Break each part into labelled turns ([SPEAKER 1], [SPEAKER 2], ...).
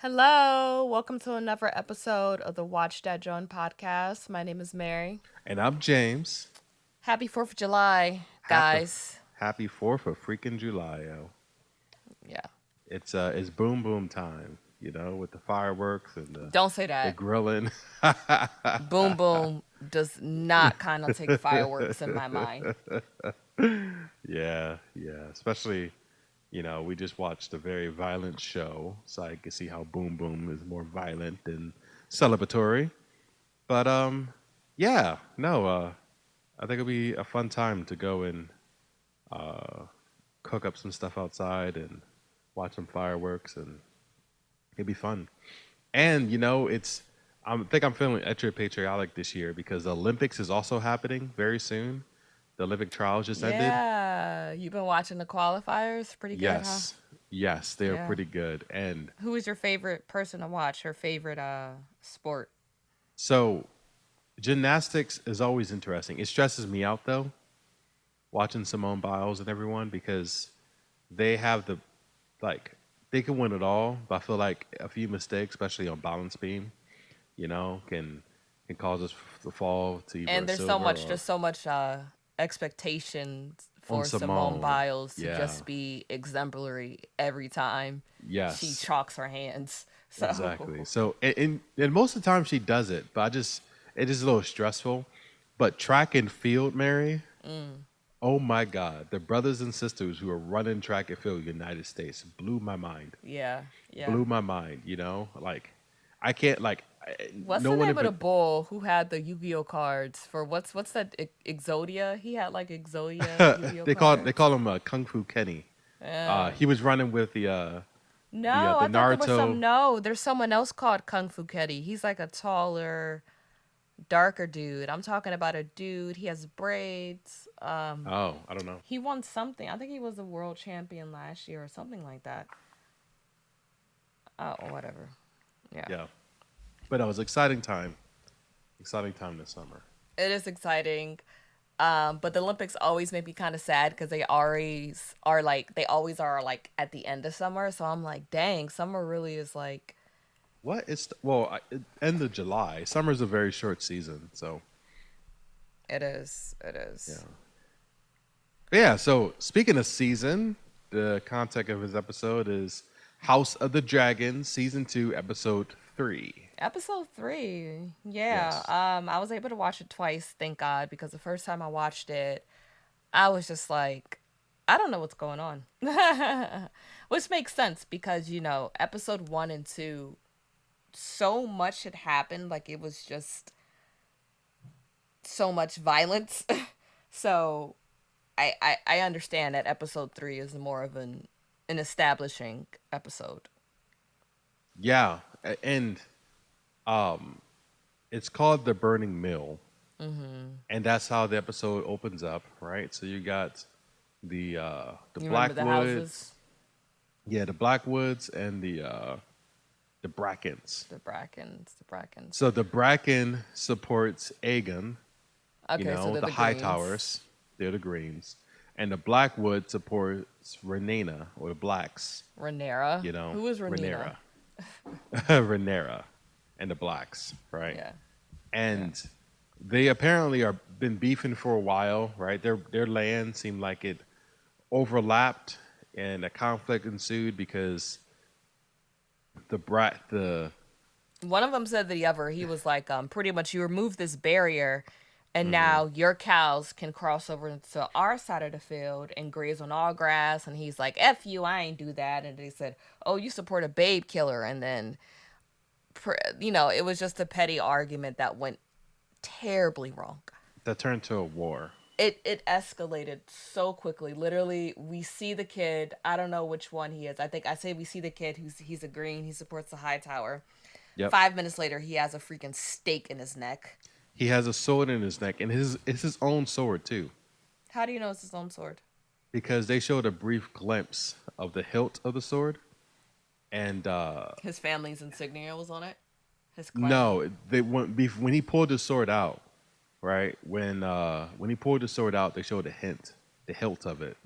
[SPEAKER 1] Hello, welcome to another episode of the Watch That Joan podcast. My name is Mary.
[SPEAKER 2] And I'm James.
[SPEAKER 1] Happy 4th of July,
[SPEAKER 2] Happy
[SPEAKER 1] guys.
[SPEAKER 2] Happy 4th of freaking July, yo.
[SPEAKER 1] Yeah,
[SPEAKER 2] It's boom boom time, with the fireworks and
[SPEAKER 1] don't say
[SPEAKER 2] the
[SPEAKER 1] that.
[SPEAKER 2] grilling.
[SPEAKER 1] Boom Boom does not kind of take fireworks in my mind.
[SPEAKER 2] Yeah. Especially, we just watched a very violent show, so I can see how boom boom is more violent than celebratory. But yeah, no, I think it'll be a fun time to go and uh cook up some stuff outside and watch some fireworks, and it'd be fun. And I think I'm feeling extra patriotic this year because the Olympics is also happening very soon. The Olympic trials just ended.
[SPEAKER 1] Yeah, you've been watching the qualifiers? Pretty good, huh?
[SPEAKER 2] Yes, yes, they are
[SPEAKER 1] Yeah.
[SPEAKER 2] pretty good. And
[SPEAKER 1] Who is your favorite person to watch? Her favorite sport?
[SPEAKER 2] so gymnastics is always interesting. It stresses me out though, watching Simone Biles and everyone because they have like they can win it all, but I feel like a few mistakes, especially on balance beam, can cause us to fall to either
[SPEAKER 1] And
[SPEAKER 2] a
[SPEAKER 1] there's so
[SPEAKER 2] silver
[SPEAKER 1] much,
[SPEAKER 2] or
[SPEAKER 1] just so much expectations
[SPEAKER 2] on
[SPEAKER 1] for Simone
[SPEAKER 2] Simone.
[SPEAKER 1] Biles to
[SPEAKER 2] Yeah.
[SPEAKER 1] just be exemplary every time she
[SPEAKER 2] Yes.
[SPEAKER 1] chalks her hands.
[SPEAKER 2] Exactly.
[SPEAKER 1] So
[SPEAKER 2] So and most of the time she does it, but it is a little stressful. But track and field, Mary, oh my God, the brothers and sisters who are running track and field in the United States blew my mind.
[SPEAKER 1] yeah, yeah.
[SPEAKER 2] Blew my mind. Like I can't like
[SPEAKER 1] What's
[SPEAKER 2] no
[SPEAKER 1] the
[SPEAKER 2] one
[SPEAKER 1] name of
[SPEAKER 2] ever.
[SPEAKER 1] the bull who had the Yu-Gi-Oh cards for what's that Exodia? He had like Exodia Yu-Gi-Oh
[SPEAKER 2] They
[SPEAKER 1] cards.
[SPEAKER 2] call him Kung Fu Kenny.
[SPEAKER 1] Yeah.
[SPEAKER 2] He was running with
[SPEAKER 1] No,
[SPEAKER 2] the
[SPEAKER 1] I thought there was
[SPEAKER 2] Naruto.
[SPEAKER 1] some. No, there's someone else called Kung Fu Kitty. He's like a taller, darker dude. I'm talking about a dude. He has braids.
[SPEAKER 2] Oh, I don't know.
[SPEAKER 1] He won something. I think he was a world champion last year or something like that. Oh, whatever. Yeah.
[SPEAKER 2] Yeah, but it was exciting time this summer.
[SPEAKER 1] It is exciting. But the Olympics always make me kind of sad because they always are like at the end of summer. So I'm like, dang, summer really is like
[SPEAKER 2] What is end of July? Summer's a very short season, so
[SPEAKER 1] it is. It
[SPEAKER 2] yeah.
[SPEAKER 1] is.
[SPEAKER 2] But yeah. So speaking of season, the context of his episode is House of the Dragon, season 2, episode 3.
[SPEAKER 1] Episode 3. Yeah.
[SPEAKER 2] Yes.
[SPEAKER 1] I was able to watch it twice, thank God, because the first time I watched it, I was just like, I don't know what's going on. Which makes sense because, episode 1 and 2, so much had happened. Like, it was just so much violence. So I understand that episode 3 is more of an establishing episode.
[SPEAKER 2] Yeah, and it's called the Burning Mill, and that's how the episode opens up, right? So you got the
[SPEAKER 1] You remember the
[SPEAKER 2] Blackwoods,
[SPEAKER 1] houses?
[SPEAKER 2] yeah, the Blackwoods and the Brackens.
[SPEAKER 1] The Brackens. The Brackens.
[SPEAKER 2] So the Bracken supports Aegon,
[SPEAKER 1] Okay, so they're
[SPEAKER 2] the
[SPEAKER 1] the
[SPEAKER 2] High
[SPEAKER 1] Greens.
[SPEAKER 2] Towers, they're the Greens, and the Blackwood supports Renana or the Blacks,
[SPEAKER 1] Rhaenyra. Who is Rhaenyra?
[SPEAKER 2] Rhaenyra, Rhaenyra, and the Blacks, right?
[SPEAKER 1] Yeah. Yeah.
[SPEAKER 2] And they apparently are been beefing for a while, right? Their land seemed like it overlapped, and a conflict ensued because the
[SPEAKER 1] One of them said that he was like, pretty much you remove this barrier and
[SPEAKER 2] mhm.
[SPEAKER 1] now your cows can cross over into our side of the field and graze on all grass. And he's like, F you, I ain't do that. And they said, oh, you support a babe killer. And then, it was just a petty argument that went terribly wrong.
[SPEAKER 2] That turned to a war.
[SPEAKER 1] It escalated so quickly. Literally, we see the kid. I don't know which one he is. I think I say we see the kid he's a green. He supports the high tower.
[SPEAKER 2] Yep.
[SPEAKER 1] 5 minutes later, he has a freaking stake in his neck.
[SPEAKER 2] He has a sword in his neck, and it's his own sword too,
[SPEAKER 1] How do you know it's his own sword?
[SPEAKER 2] because they showed a brief glimpse of the hilt of the sword, and
[SPEAKER 1] His family's insignia was on it. His clan.
[SPEAKER 2] no, when he pulled the sword out, right? When he pulled the sword out, they showed a hint, the hilt of it,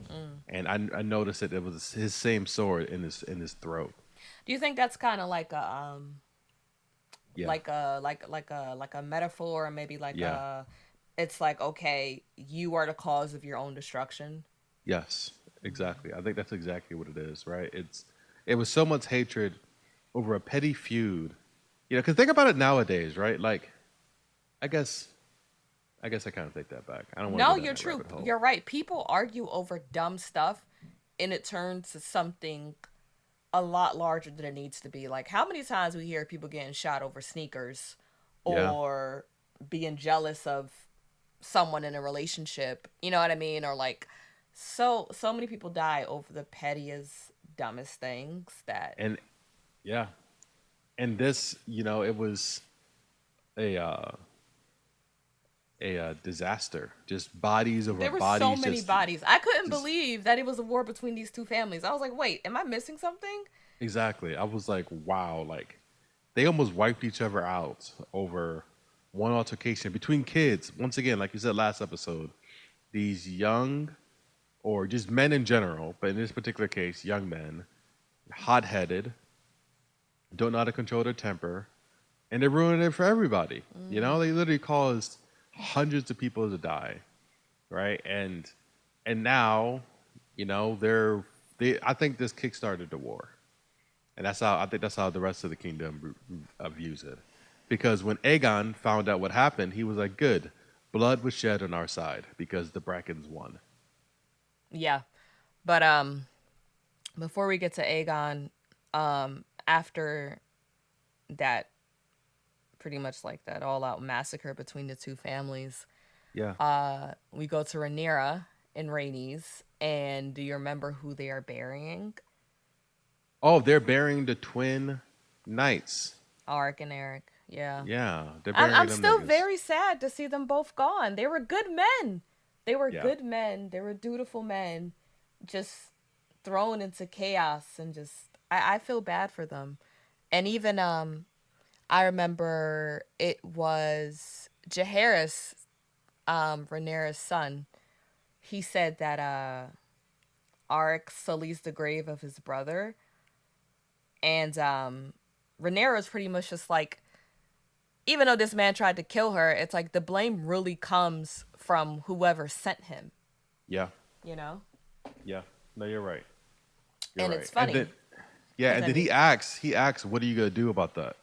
[SPEAKER 2] and I noticed that it was his same sword in his throat.
[SPEAKER 1] Do you think that's kind of
[SPEAKER 2] Yeah,
[SPEAKER 1] like a metaphor, or maybe like
[SPEAKER 2] yeah,
[SPEAKER 1] a it's like, okay, you are the cause of your own destruction.
[SPEAKER 2] yes,
[SPEAKER 1] Mm.
[SPEAKER 2] exactly. I think that's exactly what it is, right? It was so much hatred over a petty feud. You know, because think about it nowadays, right? Like, I guess, I guess I kind of take that back. I don't want to
[SPEAKER 1] No,
[SPEAKER 2] go down
[SPEAKER 1] you're
[SPEAKER 2] that
[SPEAKER 1] true.
[SPEAKER 2] rabbit hole.
[SPEAKER 1] You're right. People argue over dumb stuff and it turns to something a lot larger than it needs to be. Like, how many times we hear people getting shot over sneakers
[SPEAKER 2] Yeah,
[SPEAKER 1] or being jealous of someone in a relationship, you know what I mean? Or like, so many people die over the pettiest, dumbest things that
[SPEAKER 2] and yeah, and this, it was a disaster. Just bodies over
[SPEAKER 1] there were so
[SPEAKER 2] bodies.
[SPEAKER 1] many
[SPEAKER 2] Just,
[SPEAKER 1] bodies. I couldn't
[SPEAKER 2] just
[SPEAKER 1] believe that it was a war between these two families. I was like, wait, am I missing something?
[SPEAKER 2] exactly. I was like, wow, like they almost wiped each other out over one altercation between kids. Once again, like you said last episode, these young or just men in general, but in this particular case, young men, hot headed, don't know how to control their temper, and they're ruining it for everybody. They
[SPEAKER 1] Mm.
[SPEAKER 2] literally caused hundreds of people to die, right? And now, they I think this kickstarted the war, and that's how I think that's how the rest of the kingdom views it, because when Aegon found out what happened, he was like, "Good, blood was shed on our side because the Brackens won."
[SPEAKER 1] Yeah. But before we get to Aegon, after that pretty much like that all out massacre between the two families,
[SPEAKER 2] Yeah.
[SPEAKER 1] we go to Rhaenyra and Rhaenys, and do you remember who they are burying?
[SPEAKER 2] Oh, they're burying the twin knights.
[SPEAKER 1] Arik and Eric. Yeah.
[SPEAKER 2] Yeah, they're
[SPEAKER 1] I'm
[SPEAKER 2] burying them
[SPEAKER 1] still
[SPEAKER 2] niggas.
[SPEAKER 1] very sad to see them both gone. They were good men. They were
[SPEAKER 2] Yeah.
[SPEAKER 1] good men. They were dutiful men, just thrown into chaos and just I feel bad for them. And even I remember it was Jaehaerys, Rhaenyra's son. He said that Arik sullies the grave of his brother, and Rhaenyra is pretty much just like, even though this man tried to kill her, it's like the blame really comes from whoever sent him,
[SPEAKER 2] Yeah.
[SPEAKER 1] you know?
[SPEAKER 2] Yeah. No, you're right. You're
[SPEAKER 1] And
[SPEAKER 2] right.
[SPEAKER 1] it's
[SPEAKER 2] And then
[SPEAKER 1] funny
[SPEAKER 2] yeah,
[SPEAKER 1] because
[SPEAKER 2] and
[SPEAKER 1] I
[SPEAKER 2] then
[SPEAKER 1] mean,
[SPEAKER 2] he asks, what are you gonna do about that?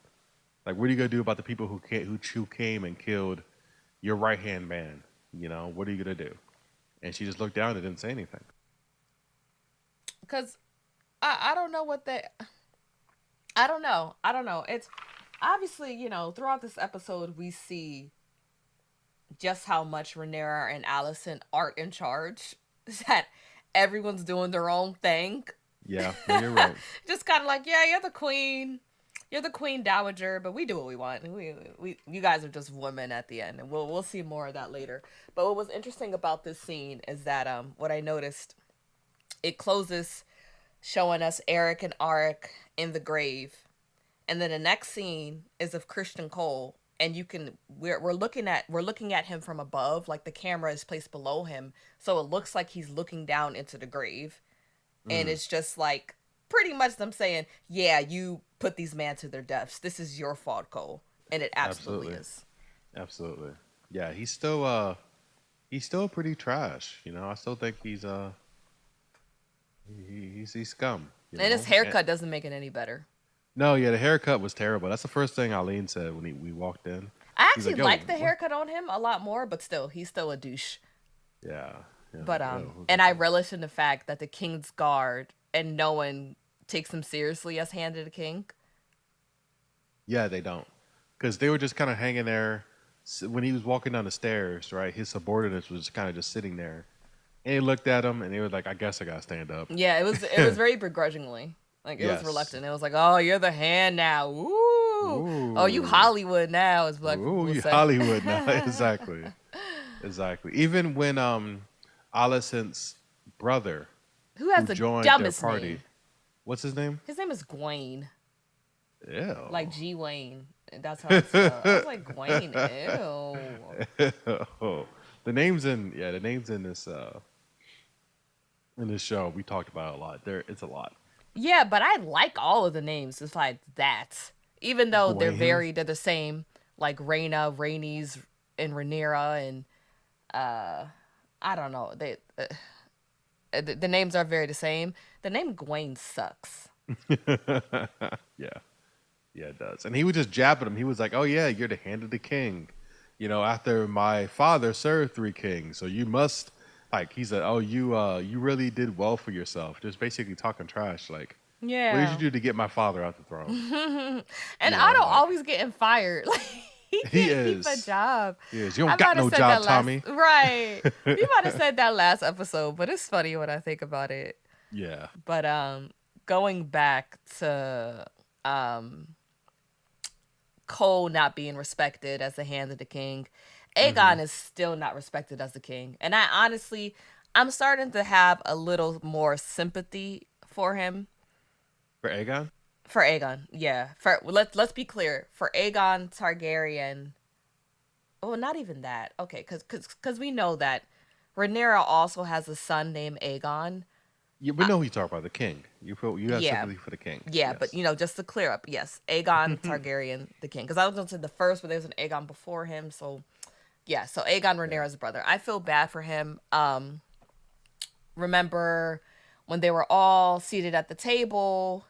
[SPEAKER 2] Like, what are you gonna do about the people who came and killed your right hand man? What are you gonna do? And she just looked down and didn't say anything.
[SPEAKER 1] because I don't know what they, I don't know. I don't know. It's obviously, throughout this episode, we see just how much Rhaenyra and Allison aren't in charge, that everyone's doing their own thing.
[SPEAKER 2] Yeah. No, you're right.
[SPEAKER 1] Just kind of like, yeah, you're the queen. You're the queen dowager, but we do what we want. You guys are just women at the end, and we'll see more of that later. But what was interesting about this scene is that what I noticed, it closes showing us Eric and Arik in the grave, and then the next scene is of Christian Cole, and we're looking at him from above, like the camera is placed below him, so it looks like he's looking down into the grave, and
[SPEAKER 2] Mm,
[SPEAKER 1] it's just like pretty much them saying, "Yeah, you put these men to their deaths. This is your fault, Cole," and it absolutely
[SPEAKER 2] absolutely.
[SPEAKER 1] is.
[SPEAKER 2] Absolutely. Yeah. He's still pretty trash. I still think he's scum.
[SPEAKER 1] And his haircut doesn't make it any better.
[SPEAKER 2] No, yeah, the haircut was terrible. That's the first thing Eileen said when we walked in.
[SPEAKER 1] I
[SPEAKER 2] He's
[SPEAKER 1] actually
[SPEAKER 2] like, "Yo,
[SPEAKER 1] like the
[SPEAKER 2] what?"
[SPEAKER 1] haircut on him a lot more, but still, he's still a douche.
[SPEAKER 2] Yeah, yeah. I was
[SPEAKER 1] But
[SPEAKER 2] like, "Yo, who's
[SPEAKER 1] and
[SPEAKER 2] this
[SPEAKER 1] I
[SPEAKER 2] guy?"
[SPEAKER 1] relish in the fact that the King's Guard and no one takes him seriously as Hand of the King.
[SPEAKER 2] Yeah, they don't, because they were just kind of hanging there when he was walking down the stairs. Right, his subordinates was kind of just sitting there, and he looked at him, and they were like, "I guess I gotta stand up."
[SPEAKER 1] Yeah, it was very begrudgingly. Like it was
[SPEAKER 2] Yes.
[SPEAKER 1] reluctant. It was like, oh, you're the hand now. Ooh. Oh, you
[SPEAKER 2] Ooh,
[SPEAKER 1] Hollywood now, as black people
[SPEAKER 2] ooh,
[SPEAKER 1] will
[SPEAKER 2] you
[SPEAKER 1] say.
[SPEAKER 2] Hollywood now. Exactly, exactly. Even when Alicent's brother,
[SPEAKER 1] Who has
[SPEAKER 2] who
[SPEAKER 1] the
[SPEAKER 2] joined their
[SPEAKER 1] dumbest
[SPEAKER 2] party,
[SPEAKER 1] name?
[SPEAKER 2] what's his name?
[SPEAKER 1] His name is Gwaine.
[SPEAKER 2] Ew.
[SPEAKER 1] Like G Wayne. That's how it's spelled. I was like, Gwaine, ew.
[SPEAKER 2] The names in this show we talked about it a lot. It's a lot.
[SPEAKER 1] Yeah, but I like all of the names besides that. Even though
[SPEAKER 2] Gwen.
[SPEAKER 1] they're the same, like Rhaena, Rhaenys, and Rhaenyra, and I don't know. The names are very the same. The name Gwen sucks.
[SPEAKER 2] Yeah. Yeah, it does. And he would just jab at him. He was like, "Oh yeah, you're the hand of the king. You know, after my father served three kings, so you must." Like he said, "Oh, you really did well for yourself." Just basically talking trash. Like, what did you
[SPEAKER 1] Yeah.
[SPEAKER 2] do to get my father out the throne?
[SPEAKER 1] And
[SPEAKER 2] You know,
[SPEAKER 1] Otto
[SPEAKER 2] like
[SPEAKER 1] always getting fired. Like he
[SPEAKER 2] he
[SPEAKER 1] can't keep a
[SPEAKER 2] is.
[SPEAKER 1] job.
[SPEAKER 2] He is. You
[SPEAKER 1] I
[SPEAKER 2] don't got
[SPEAKER 1] might have
[SPEAKER 2] no
[SPEAKER 1] said
[SPEAKER 2] job,
[SPEAKER 1] that last
[SPEAKER 2] Tommy.
[SPEAKER 1] right. We might have said that last episode, but it's funny when I think about it.
[SPEAKER 2] Yeah.
[SPEAKER 1] But going back to um Cole not being respected as the hand of the king,
[SPEAKER 2] Hmm.
[SPEAKER 1] Aegon is still not respected as the king. And I honestly I'm starting to have a little more sympathy for him.
[SPEAKER 2] For Aegon.
[SPEAKER 1] For Aegon, yeah. For let's be clear. For Aegon Targaryen, well, not even that. Okay, because we know that Rhaenyra also has a son named Aegon.
[SPEAKER 2] Yeah, we know who you talk about the king. You have
[SPEAKER 1] Yeah,
[SPEAKER 2] sympathy for the king.
[SPEAKER 1] yeah, but
[SPEAKER 2] Yes.
[SPEAKER 1] you know, just to clear up, yes, Aegon Targaryen, the king. Because I was going to say the first, but there's an Aegon before him. So yeah, so Aegon
[SPEAKER 2] Yeah.
[SPEAKER 1] Rhaenyra's brother. I feel bad for him. Remember when they were all seated at the table?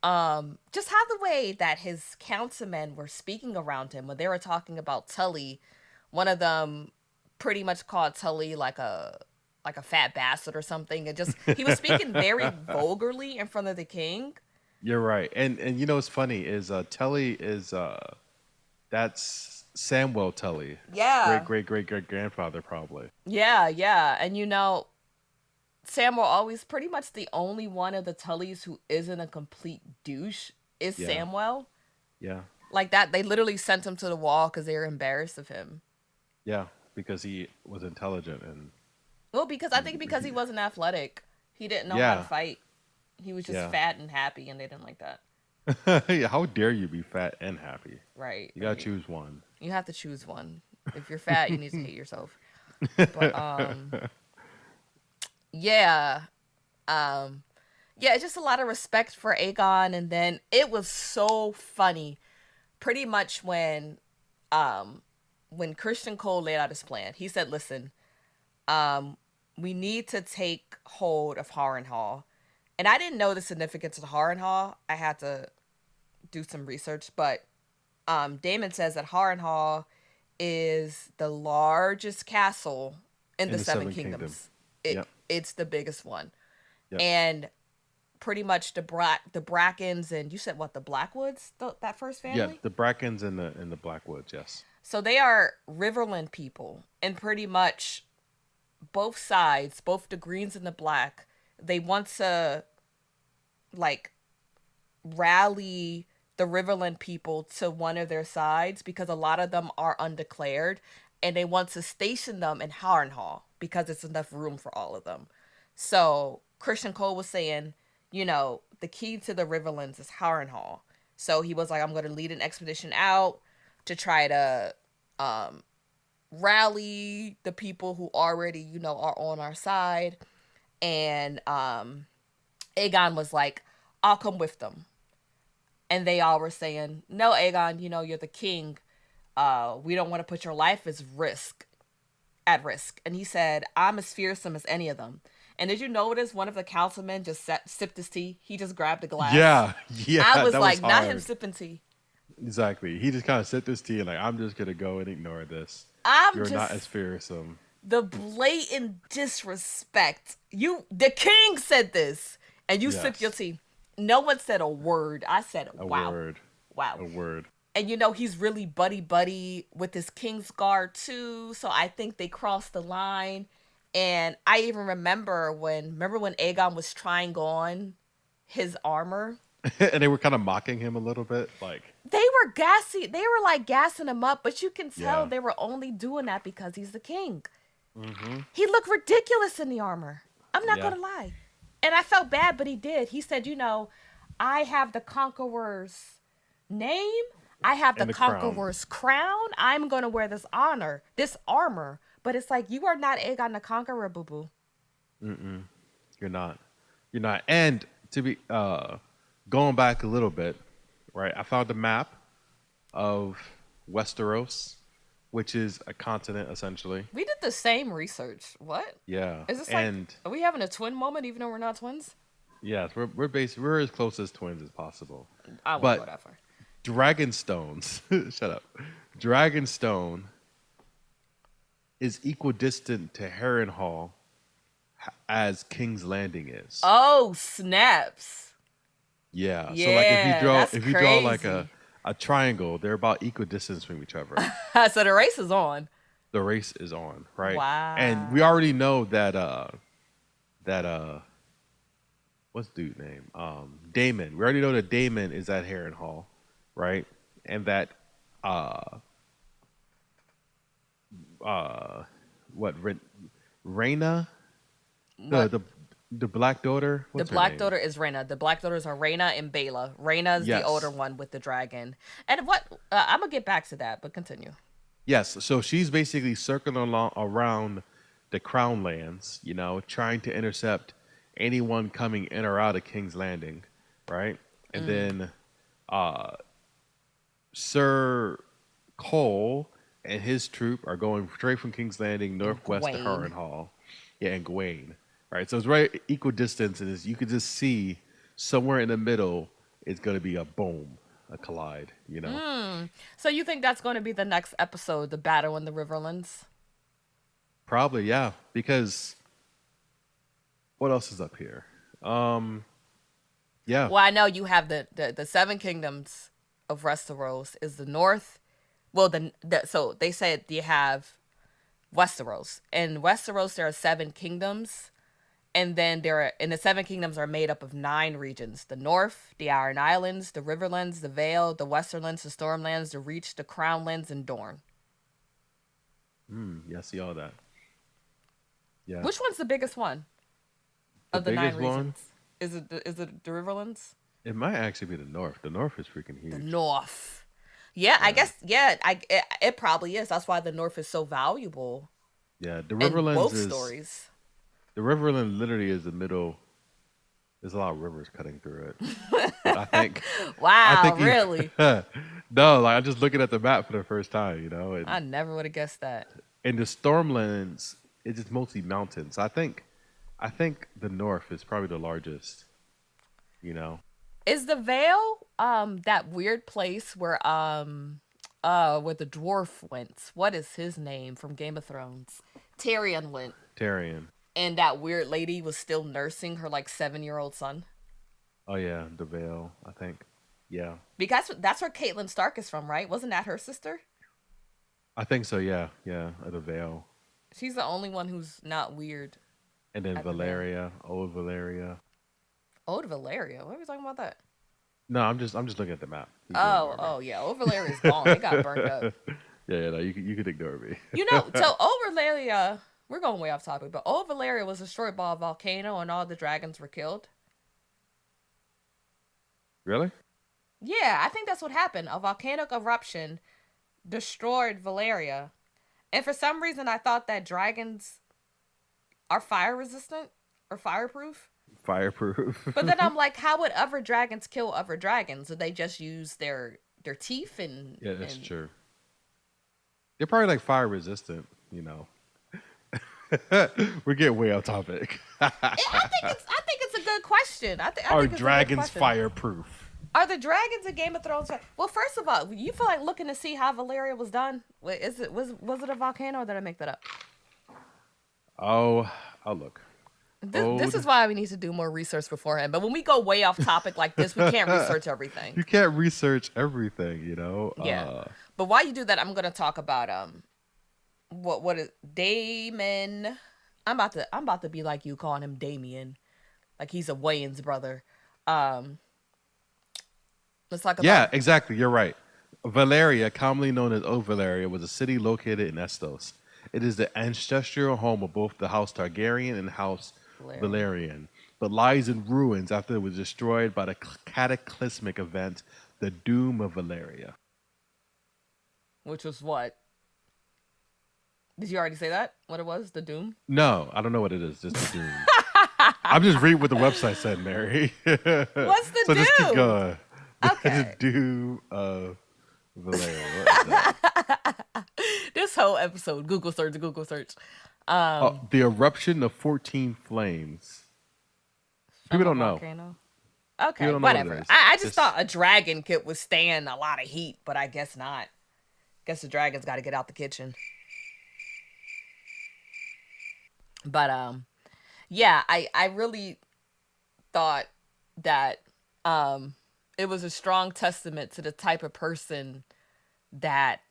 [SPEAKER 1] Just how the way that his councilmen were speaking around him when they were talking about Tully, one of them pretty much called Tully like a fat bastard or something, and just he was speaking very vulgarly in front of the king.
[SPEAKER 2] You're right. And you know what's funny is Telly is that's Samwell Tully, great
[SPEAKER 1] Yeah,
[SPEAKER 2] great great great grandfather probably.
[SPEAKER 1] yeah, and you know, Sam will always pretty much the only one of the Tullys who isn't a complete douche is
[SPEAKER 2] Yeah,
[SPEAKER 1] Samwell.
[SPEAKER 2] yeah,
[SPEAKER 1] Like that, they literally sent him to the wall because they were embarrassed of him.
[SPEAKER 2] yeah. Because he was intelligent
[SPEAKER 1] Well, because I think because he wasn't athletic, he didn't know how to
[SPEAKER 2] yeah,
[SPEAKER 1] fight. He was just
[SPEAKER 2] yeah.
[SPEAKER 1] fat and happy, and they didn't like that.
[SPEAKER 2] Yeah, how dare you be fat and happy?
[SPEAKER 1] Right,
[SPEAKER 2] You gotta
[SPEAKER 1] right.
[SPEAKER 2] choose one.
[SPEAKER 1] You have to choose one. If you're fat, you need to hate yourself. But yeah, um, yeah, it's just a lot of respect for Aegon, and then it was so funny. Pretty much um, when Christian Cole laid out his plan, he said, "Listen, um, we need to take hold of Harrenhal." And I didn't know the significance of Harrenhal. I had to do some research, but Damon says that Harrenhal is the largest castle in
[SPEAKER 2] In
[SPEAKER 1] the
[SPEAKER 2] the
[SPEAKER 1] Seven
[SPEAKER 2] Seven Kingdom.
[SPEAKER 1] Kingdoms.
[SPEAKER 2] Yep,
[SPEAKER 1] It's the biggest one,
[SPEAKER 2] yep.
[SPEAKER 1] and pretty much the Brackens and you said what the Blackwoods that first
[SPEAKER 2] Yeah,
[SPEAKER 1] family.
[SPEAKER 2] the Brackens and the Blackwoods, yes.
[SPEAKER 1] So they are Riverland people, and pretty much both sides, both the Greens and the Black, they want to like rally the Riverland people to one of their sides because a lot of them are undeclared and they want to station them in Harrenhal because it's enough room for all of them. So Christian Cole was saying, you know, the key to the Riverlands is Harrenhal. So he was like, I'm going to lead an expedition out to try to um, rally the people who already, you know, are on our side. And Aegon was like, I'll come with them. And they all were saying, no, Aegon, you know, you're the king. We don't want to put your life at risk. And he said, I'm as fearsome as any of them. And did you notice one of the councilmen just sipped his tea? He just grabbed a glass.
[SPEAKER 2] Yeah, yeah,
[SPEAKER 1] I was
[SPEAKER 2] that was
[SPEAKER 1] like, not him
[SPEAKER 2] hard.
[SPEAKER 1] sipping tea.
[SPEAKER 2] Exactly. He just kind of sipped his tea and like, I'm just gonna go and ignore this.
[SPEAKER 1] I'm
[SPEAKER 2] You're not as
[SPEAKER 1] just
[SPEAKER 2] fearsome.
[SPEAKER 1] the blatant disrespect. The king said this, and you sipped your
[SPEAKER 2] Yes,
[SPEAKER 1] tea. No one said a word. I said,
[SPEAKER 2] a
[SPEAKER 1] wow,
[SPEAKER 2] word,
[SPEAKER 1] wow.
[SPEAKER 2] a word.
[SPEAKER 1] And you know, he's really buddy buddy with his Kingsguard too. So I think they crossed the line. And I even remember when Aegon was trying on his armor.
[SPEAKER 2] And they were kind of mocking him a little bit, like,
[SPEAKER 1] They were like gassing him up, but you can tell
[SPEAKER 2] yeah,
[SPEAKER 1] they were only doing that because he's the king.
[SPEAKER 2] hmm,
[SPEAKER 1] He looked ridiculous in the armor. I'm not
[SPEAKER 2] yeah,
[SPEAKER 1] gonna lie. And I felt bad, but he did. He said, you know, I have the conqueror's name. I have the
[SPEAKER 2] and the crown.
[SPEAKER 1] conqueror's crown. I'm gonna wear this armor. But it's like you are not Aegon the Conqueror, boo boo.
[SPEAKER 2] Mm-mm. You're not. You're not. And to be going back a little bit, right? I found a map of Westeros, which is a continent essentially.
[SPEAKER 1] We did the same research. What?
[SPEAKER 2] Yeah,
[SPEAKER 1] Is this like,
[SPEAKER 2] and
[SPEAKER 1] are we having a twin moment even though we're not twins?
[SPEAKER 2] yes, we're as close as twins as possible.
[SPEAKER 1] I wouldn't go
[SPEAKER 2] But
[SPEAKER 1] that far.
[SPEAKER 2] Dragonstones, shut up. Dragonstone is equidistant to Harrenhal as King's Landing is.
[SPEAKER 1] Oh, snaps.
[SPEAKER 2] Yeah. So like
[SPEAKER 1] Yeah, that's
[SPEAKER 2] if you draw like
[SPEAKER 1] crazy.
[SPEAKER 2] a triangle, they're about equidistant from each other.
[SPEAKER 1] So the race is on.
[SPEAKER 2] The race is on, right? And we
[SPEAKER 1] Wow.
[SPEAKER 2] already know that that what's dude name? Damon. We already know that Damon is at Harrenhal, right? And that uh uh what Reyna, the
[SPEAKER 1] What?
[SPEAKER 2] the the black daughter,
[SPEAKER 1] The
[SPEAKER 2] what's her
[SPEAKER 1] black
[SPEAKER 2] name?
[SPEAKER 1] daughter is Reyna. The black daughters are Reyna and Bela. Reyna is the older
[SPEAKER 2] Yes.
[SPEAKER 1] one with the dragon. And what? I'm gonna get back to that, but continue.
[SPEAKER 2] Yes, so she's basically circling along around the Crown Lands, trying to intercept anyone coming in or out of King's Landing, right? And then uh, Sir Cole and his troop are going straight from King's Landing
[SPEAKER 1] And
[SPEAKER 2] northwest to
[SPEAKER 1] Gawain.
[SPEAKER 2] Harrenhal, yeah, and Gawain, right? So it's right equidistant, and you could just see somewhere in the middle is going to be a boom, a collide.
[SPEAKER 1] So you think that's going to be the next episode, the battle in the Riverlands?
[SPEAKER 2] Probably, yeah, because what else is up here? Yeah,
[SPEAKER 1] Well, I know you have the seven kingdoms of Westeros is the north. Well, so they said you have Westeros. In Westeros, there are seven kingdoms, and then and the seven kingdoms are made up of nine regions: the North, the Iron Islands, the Riverlands, the Vale, the Westerlands, the Stormlands, the Reach, the Crownlands, and Dorne.
[SPEAKER 2] yeah, I see all that. Yeah,
[SPEAKER 1] Which one's the biggest one
[SPEAKER 2] the
[SPEAKER 1] of the nine
[SPEAKER 2] biggest one,
[SPEAKER 1] regions? Is it the Riverlands?
[SPEAKER 2] it might actually be the North. The North is freaking
[SPEAKER 1] The
[SPEAKER 2] huge.
[SPEAKER 1] North. Yeah, I
[SPEAKER 2] Yeah,
[SPEAKER 1] guess. Yeah, it probably is. That's why the North is so valuable
[SPEAKER 2] yeah.
[SPEAKER 1] in both stories.
[SPEAKER 2] The Riverland literally is the middle. There's a lot of rivers cutting through it, but I
[SPEAKER 1] Wow,
[SPEAKER 2] think you.
[SPEAKER 1] really?
[SPEAKER 2] No, like I'm just looking at the map for the first time,
[SPEAKER 1] I never would have guessed that.
[SPEAKER 2] and the Stormlands it's just mostly mountains. I think the North is probably the largest. You know,
[SPEAKER 1] Is the Vale that weird place where the dwarf went? What is his name from Game of Thrones? Tyrion went,
[SPEAKER 2] Tyrion.
[SPEAKER 1] and that weird lady was still nursing her like 7-year-old son.
[SPEAKER 2] Oh yeah, the Vale. I think. Yeah,
[SPEAKER 1] Because that's where Caitlyn Stark is from, right? Wasn't that her sister?
[SPEAKER 2] I think so. Yeah, yeah, the Vale,
[SPEAKER 1] She's the only one who's not weird
[SPEAKER 2] and then
[SPEAKER 1] at the Vale.
[SPEAKER 2] Valeria, old Valeria.
[SPEAKER 1] Old Valeria. What are we talking about that?
[SPEAKER 2] No, I'm just looking at the map. You can
[SPEAKER 1] Oh,
[SPEAKER 2] ignore me.
[SPEAKER 1] oh yeah. Old Valeria's gone. It got burned up.
[SPEAKER 2] Yeah, yeah, no, you could ignore me.
[SPEAKER 1] So Old Valeria, we're going way off topic, but Old Valeria was destroyed by a volcano and all the dragons were killed.
[SPEAKER 2] Really?
[SPEAKER 1] Yeah, I think that's what happened. A volcanic eruption destroyed Valeria. And for some reason, I thought that dragons are fire resistant or fireproof.
[SPEAKER 2] Fireproof.
[SPEAKER 1] But then I'm like, how would other dragons kill other dragons? Would they just use their teeth and
[SPEAKER 2] Yeah, that's
[SPEAKER 1] and
[SPEAKER 2] true. They're probably like fire resistant. We're getting way off topic.
[SPEAKER 1] I think it's a good question. I
[SPEAKER 2] Are
[SPEAKER 1] think it's a good
[SPEAKER 2] dragons
[SPEAKER 1] question.
[SPEAKER 2] fireproof?
[SPEAKER 1] Are the dragons in Game of Thrones? Well, first of all, you feel like looking to see how Valeria was done. Was it a volcano or did I make that up?
[SPEAKER 2] Oh, I'll look.
[SPEAKER 1] This
[SPEAKER 2] Old.
[SPEAKER 1] is why we need to do more research beforehand. But when we go way off topic like this, we can't research everything.
[SPEAKER 2] You can't research everything.
[SPEAKER 1] Yeah. But while you do that, I'm gonna talk about what is Damon. I'm about to be like you calling him Damien, like he's a Wayans brother. Um, let's talk
[SPEAKER 2] Yeah,
[SPEAKER 1] about
[SPEAKER 2] exactly. You're right. Valeria, commonly known as Old Valeria, was a city located in Estos. It is the ancestral home of both the House Targaryen and House
[SPEAKER 1] Valerian,
[SPEAKER 2] Valerian, but lies in ruins after it was destroyed by the cataclysmic event, the Doom of Valeria.
[SPEAKER 1] which was what? Did you already say that? What it was? The Doom?
[SPEAKER 2] No, I don't know what it is. Just the Doom. I'm just reading what the website said, Mary.
[SPEAKER 1] What's the
[SPEAKER 2] So just keep
[SPEAKER 1] do?
[SPEAKER 2] going. The
[SPEAKER 1] Okay.
[SPEAKER 2] do of Vallejo. What is that?
[SPEAKER 1] This whole episode, Google search, Google search.
[SPEAKER 2] The eruption of 14 flames. People
[SPEAKER 1] From a
[SPEAKER 2] don't know.
[SPEAKER 1] volcano.
[SPEAKER 2] People
[SPEAKER 1] Okay,
[SPEAKER 2] don't know what it
[SPEAKER 1] whatever.
[SPEAKER 2] is.
[SPEAKER 1] I just thought
[SPEAKER 2] Just
[SPEAKER 1] a dragon could withstand a lot of heat, but I guess not. Guess the dragon's got to get out the kitchen. But yeah, I really thought that it was a strong testament to the type of person that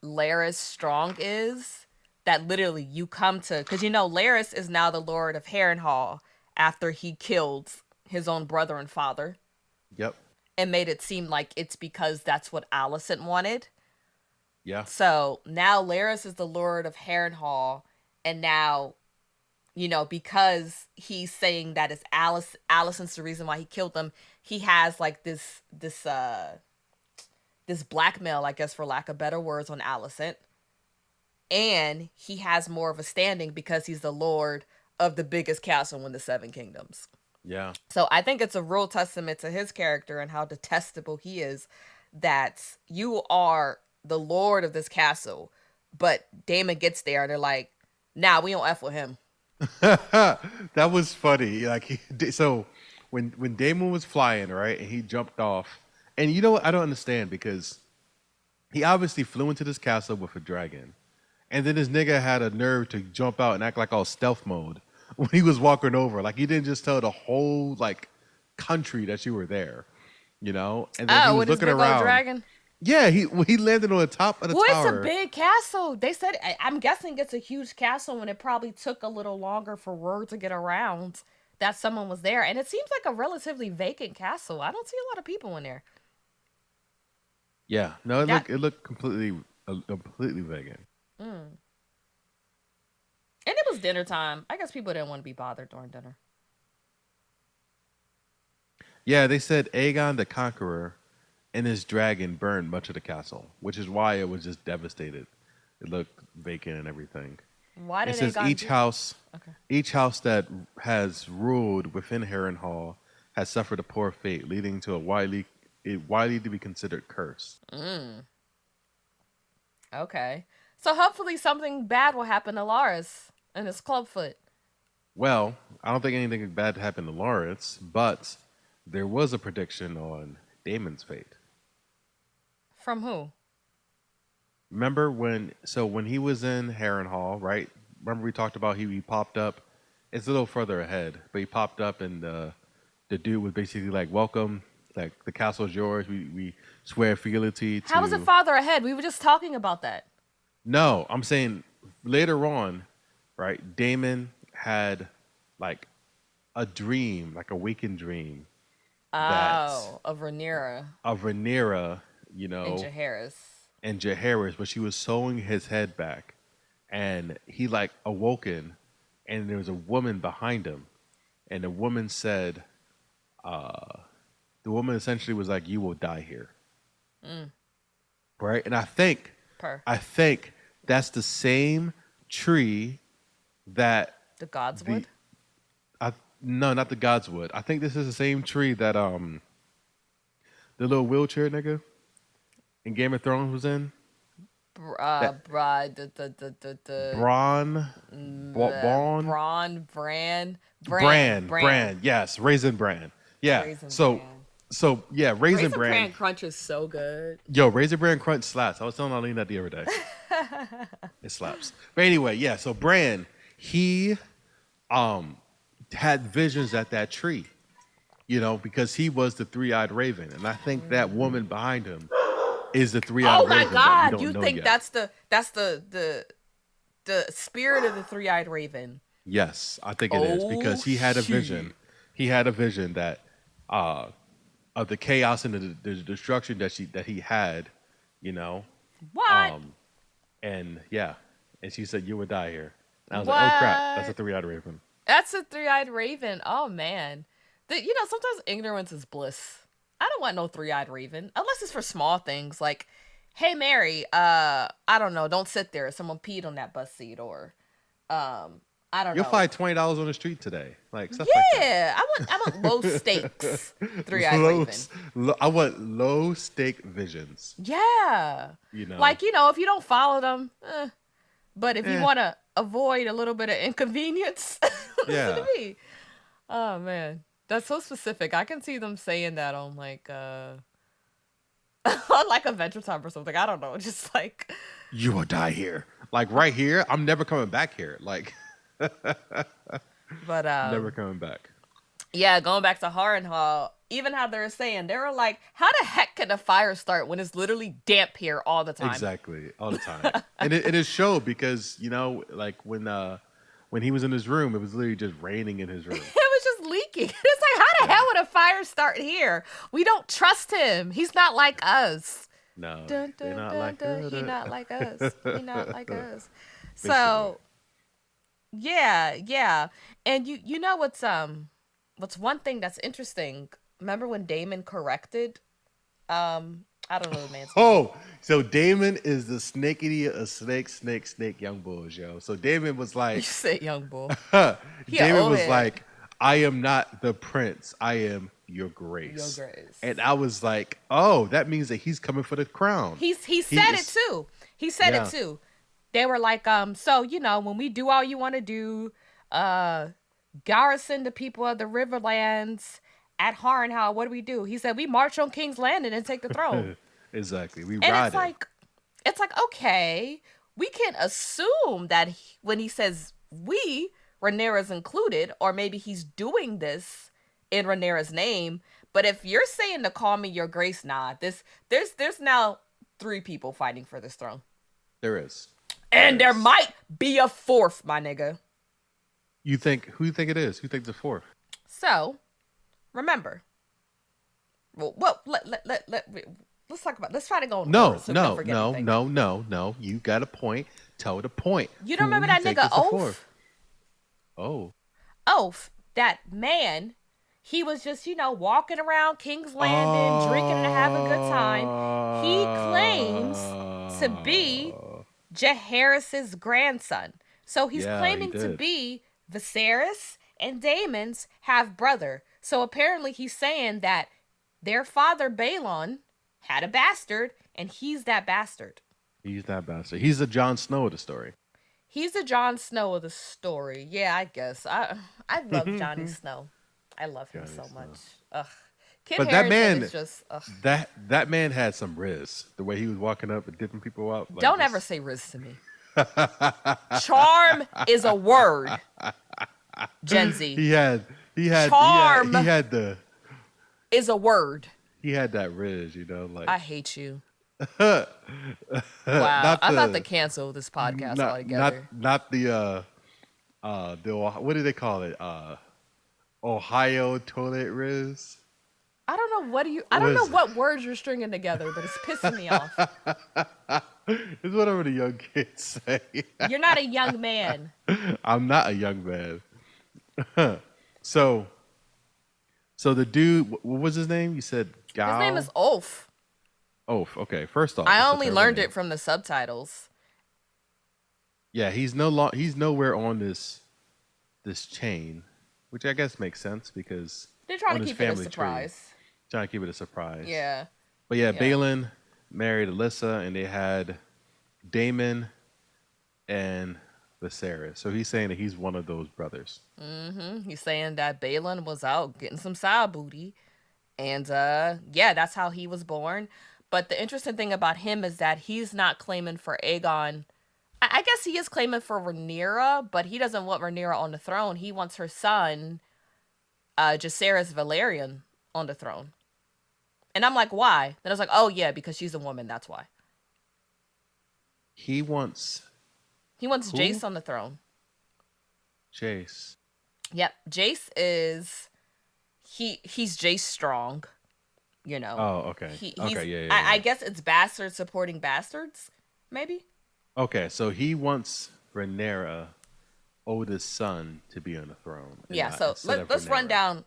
[SPEAKER 1] Laris Strong is. That literally you come to, because Laris is now the Lord of Harrenhal after he killed his own brother and father
[SPEAKER 2] yep.
[SPEAKER 1] and made it seem like it's because that's what Alicent wanted.
[SPEAKER 2] Yeah.
[SPEAKER 1] So now Laris is the Lord of Harrenhal, and now, because he's saying that it's Alicent's the reason why he killed them, he has like this blackmail, I guess, for lack of better words, on Alicent. And he has more of a standing because he's the Lord of the biggest castle in the Seven Kingdoms.
[SPEAKER 2] Yeah.
[SPEAKER 1] So I think it's a real testament to his character and how detestable he is, that you are the lord of this castle, but Damon gets there and they're like, nah, we don't F with him.
[SPEAKER 2] That was funny. Like so when Damon was flying, right, and he jumped off, and you know what? I don't understand because he obviously flew into this castle with a dragon, and then this nigga had a nerve to jump out and act like all stealth mode when he was walking over. Like he didn't just tell the whole like country that you were there, And then he
[SPEAKER 1] Oh,
[SPEAKER 2] was
[SPEAKER 1] with his
[SPEAKER 2] looking
[SPEAKER 1] big old
[SPEAKER 2] around.
[SPEAKER 1] dragon?
[SPEAKER 2] Yeah, he landed on the top of the
[SPEAKER 1] Well, it's a
[SPEAKER 2] tower.
[SPEAKER 1] big castle. They said, I'm guessing it's a huge castle, and it probably took a little longer for word to get around that someone was there. And it seems like a relatively vacant castle. I don't see a lot of people in there.
[SPEAKER 2] Yeah, no, it
[SPEAKER 1] That,
[SPEAKER 2] looked completely vacant.
[SPEAKER 1] and it was dinner time. I guess people didn't want to be bothered during dinner.
[SPEAKER 2] Yeah, they said Aegon the Conqueror and his dragon burned much of the castle, which is why it was just devastated. It looked vacant and everything.
[SPEAKER 1] Why
[SPEAKER 2] It
[SPEAKER 1] did
[SPEAKER 2] says
[SPEAKER 1] Aegon do? Okay.
[SPEAKER 2] each house that has ruled within Harrenhal has suffered a poor fate, leading to widely to be considered cursed.
[SPEAKER 1] Okay. So hopefully something bad will happen to Laris and his clubfoot.
[SPEAKER 2] Well, I don't think anything bad happened to Lawrence, but there was a prediction on Damon's fate.
[SPEAKER 1] From who?
[SPEAKER 2] Remember when he was in Harrenhal, right? Remember we talked about he popped up. It's a little further ahead, but he popped up and the dude was basically like, "Welcome, like the castle's yours. We swear fealty to."
[SPEAKER 1] How is it farther ahead? We were just talking about that.
[SPEAKER 2] No, I'm saying later on, right? Damon had like a dream, like a waking dream that
[SPEAKER 1] Oh, of Rhaenyra
[SPEAKER 2] of Rhaenyra,
[SPEAKER 1] and Jaehaerys.
[SPEAKER 2] and Jaehaerys, but she was sewing his head back, and he like awoken, and there was a woman behind him, and the woman said, the woman essentially was like, "You will die here," right? And
[SPEAKER 1] Per
[SPEAKER 2] I think that's the same tree that
[SPEAKER 1] the gods
[SPEAKER 2] the
[SPEAKER 1] would.
[SPEAKER 2] no, not the Godswood. I think this is the same tree that the little wheelchair nigga in Game of Thrones was in. That
[SPEAKER 1] The
[SPEAKER 2] Braun, Bran. Yes, Raisin Bran. Yeah.
[SPEAKER 1] Raisin
[SPEAKER 2] So
[SPEAKER 1] Bran.
[SPEAKER 2] so yeah, Raisin
[SPEAKER 1] Raisin
[SPEAKER 2] Bran.
[SPEAKER 1] Bran Crunch is so good.
[SPEAKER 2] Yo, Raisin Bran Crunch slaps. I was telling Arlene that the other day. It slaps. But anyway, yeah. So Bran, he had visions at that tree, because he was the three-eyed raven, and I think that woman behind him is the three-eyed
[SPEAKER 1] Oh my
[SPEAKER 2] raven that we
[SPEAKER 1] God!
[SPEAKER 2] don't
[SPEAKER 1] You
[SPEAKER 2] know
[SPEAKER 1] think
[SPEAKER 2] yet.
[SPEAKER 1] that's the spirit of the three-eyed raven?
[SPEAKER 2] Yes, I think it is because he had a vision.
[SPEAKER 1] shit.
[SPEAKER 2] He had a vision that of the chaos and the destruction that he had,
[SPEAKER 1] What?
[SPEAKER 2] and yeah, and she said you would die here. And I was like, oh crap, that's a
[SPEAKER 1] What?
[SPEAKER 2] three-eyed raven.
[SPEAKER 1] That's a three-eyed raven. Oh man. Sometimes ignorance is bliss. I don't want no three-eyed raven unless it's for small things like, hey Mary, I don't know, don't sit there. Someone peed on that bus seat, or I don't
[SPEAKER 2] You'll
[SPEAKER 1] know.
[SPEAKER 2] find $20 on the street today, like stuff like that.
[SPEAKER 1] Yeah, I want low stakes three-eyed
[SPEAKER 2] low,
[SPEAKER 1] raven.
[SPEAKER 2] I want low stake visions.
[SPEAKER 1] Yeah.
[SPEAKER 2] You know,
[SPEAKER 1] Like, if you don't follow them, but if you
[SPEAKER 2] eh,
[SPEAKER 1] want to avoid a little bit of inconvenience, listen to
[SPEAKER 2] yeah.
[SPEAKER 1] me. Oh man, that's so specific. I can see them saying that on like on like Adventure Time or something. I don't know, just like
[SPEAKER 2] You will die here, like right here. I'm never coming back here. Like
[SPEAKER 1] but
[SPEAKER 2] never coming back.
[SPEAKER 1] yeah, going back to Harrenhal, even how they're saying, they were like, how the heck can a fire start when it's literally damp here all the time?
[SPEAKER 2] Exactly, all the time. And it is showed because like when he was in his room, it was literally just raining in his room.
[SPEAKER 1] It was just leaking. It's like, how the hell would a fire start here? We don't trust him. He's not like us.
[SPEAKER 2] No,
[SPEAKER 1] Dun,
[SPEAKER 2] they're
[SPEAKER 1] dun,
[SPEAKER 2] not
[SPEAKER 1] dun,
[SPEAKER 2] like
[SPEAKER 1] dun. He
[SPEAKER 2] that.
[SPEAKER 1] not like us. He not like us.
[SPEAKER 2] Basically.
[SPEAKER 1] So yeah. And you know what's one thing that's interesting? Remember when Damon corrected I don't know the man's name.
[SPEAKER 2] Oh, so Damon is the snakeity of snake young bulls, yo. So Damon was
[SPEAKER 1] You
[SPEAKER 2] like,
[SPEAKER 1] said young bull. He a
[SPEAKER 2] Damon
[SPEAKER 1] old
[SPEAKER 2] was
[SPEAKER 1] head.
[SPEAKER 2] like, I am not the prince. I am your grace.
[SPEAKER 1] Your grace.
[SPEAKER 2] And I was like, oh, that means that he's coming for the crown.
[SPEAKER 1] He said it
[SPEAKER 2] is-
[SPEAKER 1] too. He said
[SPEAKER 2] Yeah.
[SPEAKER 1] it too. They were like, so when we do all you want to do, garrison the people of the Riverlands at Harrenhal, what do? He said, we march on King's Landing and take the throne.
[SPEAKER 2] Exactly. We
[SPEAKER 1] And
[SPEAKER 2] ride
[SPEAKER 1] it's
[SPEAKER 2] it.
[SPEAKER 1] like, okay, we can assume that when he says we, Rhaenyra's included, or maybe he's doing this in Rhaenyra's name. But if you're saying to call me your grace, there's now 3 people fighting for this throne.
[SPEAKER 2] There is.
[SPEAKER 1] And there might be a 4th, my nigga.
[SPEAKER 2] Who you think it is? Who thinks the fourth?
[SPEAKER 1] So, remember. Well, let's talk about. Let's try to go.
[SPEAKER 2] No. You got a point. Tell the point.
[SPEAKER 1] You don't
[SPEAKER 2] Who
[SPEAKER 1] remember that
[SPEAKER 2] think
[SPEAKER 1] nigga
[SPEAKER 2] is the
[SPEAKER 1] Oath?
[SPEAKER 2] fourth? Oh.
[SPEAKER 1] Oath, that man, he was just, walking around King's Landing, drinking and having a good time. He claims to be Jaehaerys's grandson. So he's
[SPEAKER 2] Yeah,
[SPEAKER 1] claiming
[SPEAKER 2] he
[SPEAKER 1] to
[SPEAKER 2] did.
[SPEAKER 1] be Viserys and Daemon's half brother. So apparently he's saying that their father Balon had a bastard, and he's that bastard.
[SPEAKER 2] He's that bastard. He's the Jon Snow of the story.
[SPEAKER 1] He's the Jon Snow of the story. Yeah, I guess. I love Johnny Snow. I love him
[SPEAKER 2] Johnny
[SPEAKER 1] so
[SPEAKER 2] Snow.
[SPEAKER 1] much. Ugh. Kit
[SPEAKER 2] But that
[SPEAKER 1] Harington
[SPEAKER 2] man-
[SPEAKER 1] is just. Ugh.
[SPEAKER 2] That man had some riz. The way he was walking up and dipping people up. Like
[SPEAKER 1] Don't
[SPEAKER 2] this-
[SPEAKER 1] ever say Riz to me. Charm is a word. Gen Z
[SPEAKER 2] He had
[SPEAKER 1] Charm.
[SPEAKER 2] he had the
[SPEAKER 1] is a word.
[SPEAKER 2] he had that riz, like
[SPEAKER 1] I hate you. Wow.
[SPEAKER 2] Not
[SPEAKER 1] I'm about
[SPEAKER 2] the-
[SPEAKER 1] to cancel this podcast
[SPEAKER 2] not
[SPEAKER 1] altogether.
[SPEAKER 2] not the what do they call it? Ohio toilet riz.
[SPEAKER 1] I don't know I don't know what words you're stringing together, but it's pissing me off.
[SPEAKER 2] It's whatever the young kids say.
[SPEAKER 1] You're not a young man.
[SPEAKER 2] I'm not a young man. So the dude, what was his name? You said Gal?
[SPEAKER 1] His name is Ulf.
[SPEAKER 2] Oath. Okay, first off,
[SPEAKER 1] I
[SPEAKER 2] it's a
[SPEAKER 1] only
[SPEAKER 2] terrible
[SPEAKER 1] learned
[SPEAKER 2] name.
[SPEAKER 1] it from the subtitles.
[SPEAKER 2] Yeah, he's nowhere on this chain, which I guess makes sense because
[SPEAKER 1] They're trying
[SPEAKER 2] on
[SPEAKER 1] to
[SPEAKER 2] his
[SPEAKER 1] keep it a
[SPEAKER 2] family tree.
[SPEAKER 1] surprise.
[SPEAKER 2] Trying to keep it a surprise.
[SPEAKER 1] Yeah.
[SPEAKER 2] But yeah,
[SPEAKER 1] Yeah.
[SPEAKER 2] Balin married Alyssa, and they had Daemon and Viserys. So he's saying that he's one of those brothers.
[SPEAKER 1] He's saying that Balin was out getting some side booty. And yeah, that's how he was born. But the interesting thing about him is that he's not claiming for Aegon. I guess he is claiming for Rhaenyra, but he doesn't want Rhaenyra on the throne. He wants her son, Jacaerys Valerian, on the throne. And I'm like, why? Then I was like, oh yeah, because she's a woman. That's why.
[SPEAKER 2] He wants
[SPEAKER 1] He wants
[SPEAKER 2] Who?
[SPEAKER 1] Jace on the throne.
[SPEAKER 2] Jace.
[SPEAKER 1] Yep, Jace is he's Jace strong,
[SPEAKER 2] Oh, okay.
[SPEAKER 1] He's,
[SPEAKER 2] okay, yeah.
[SPEAKER 1] I guess it's bastards supporting bastards, maybe.
[SPEAKER 2] Okay, so he wants Rhaenyra, oldest son, to be on the throne. and
[SPEAKER 1] Yeah,
[SPEAKER 2] not-
[SPEAKER 1] so
[SPEAKER 2] instead of
[SPEAKER 1] let's run
[SPEAKER 2] Rhaenyra.
[SPEAKER 1] down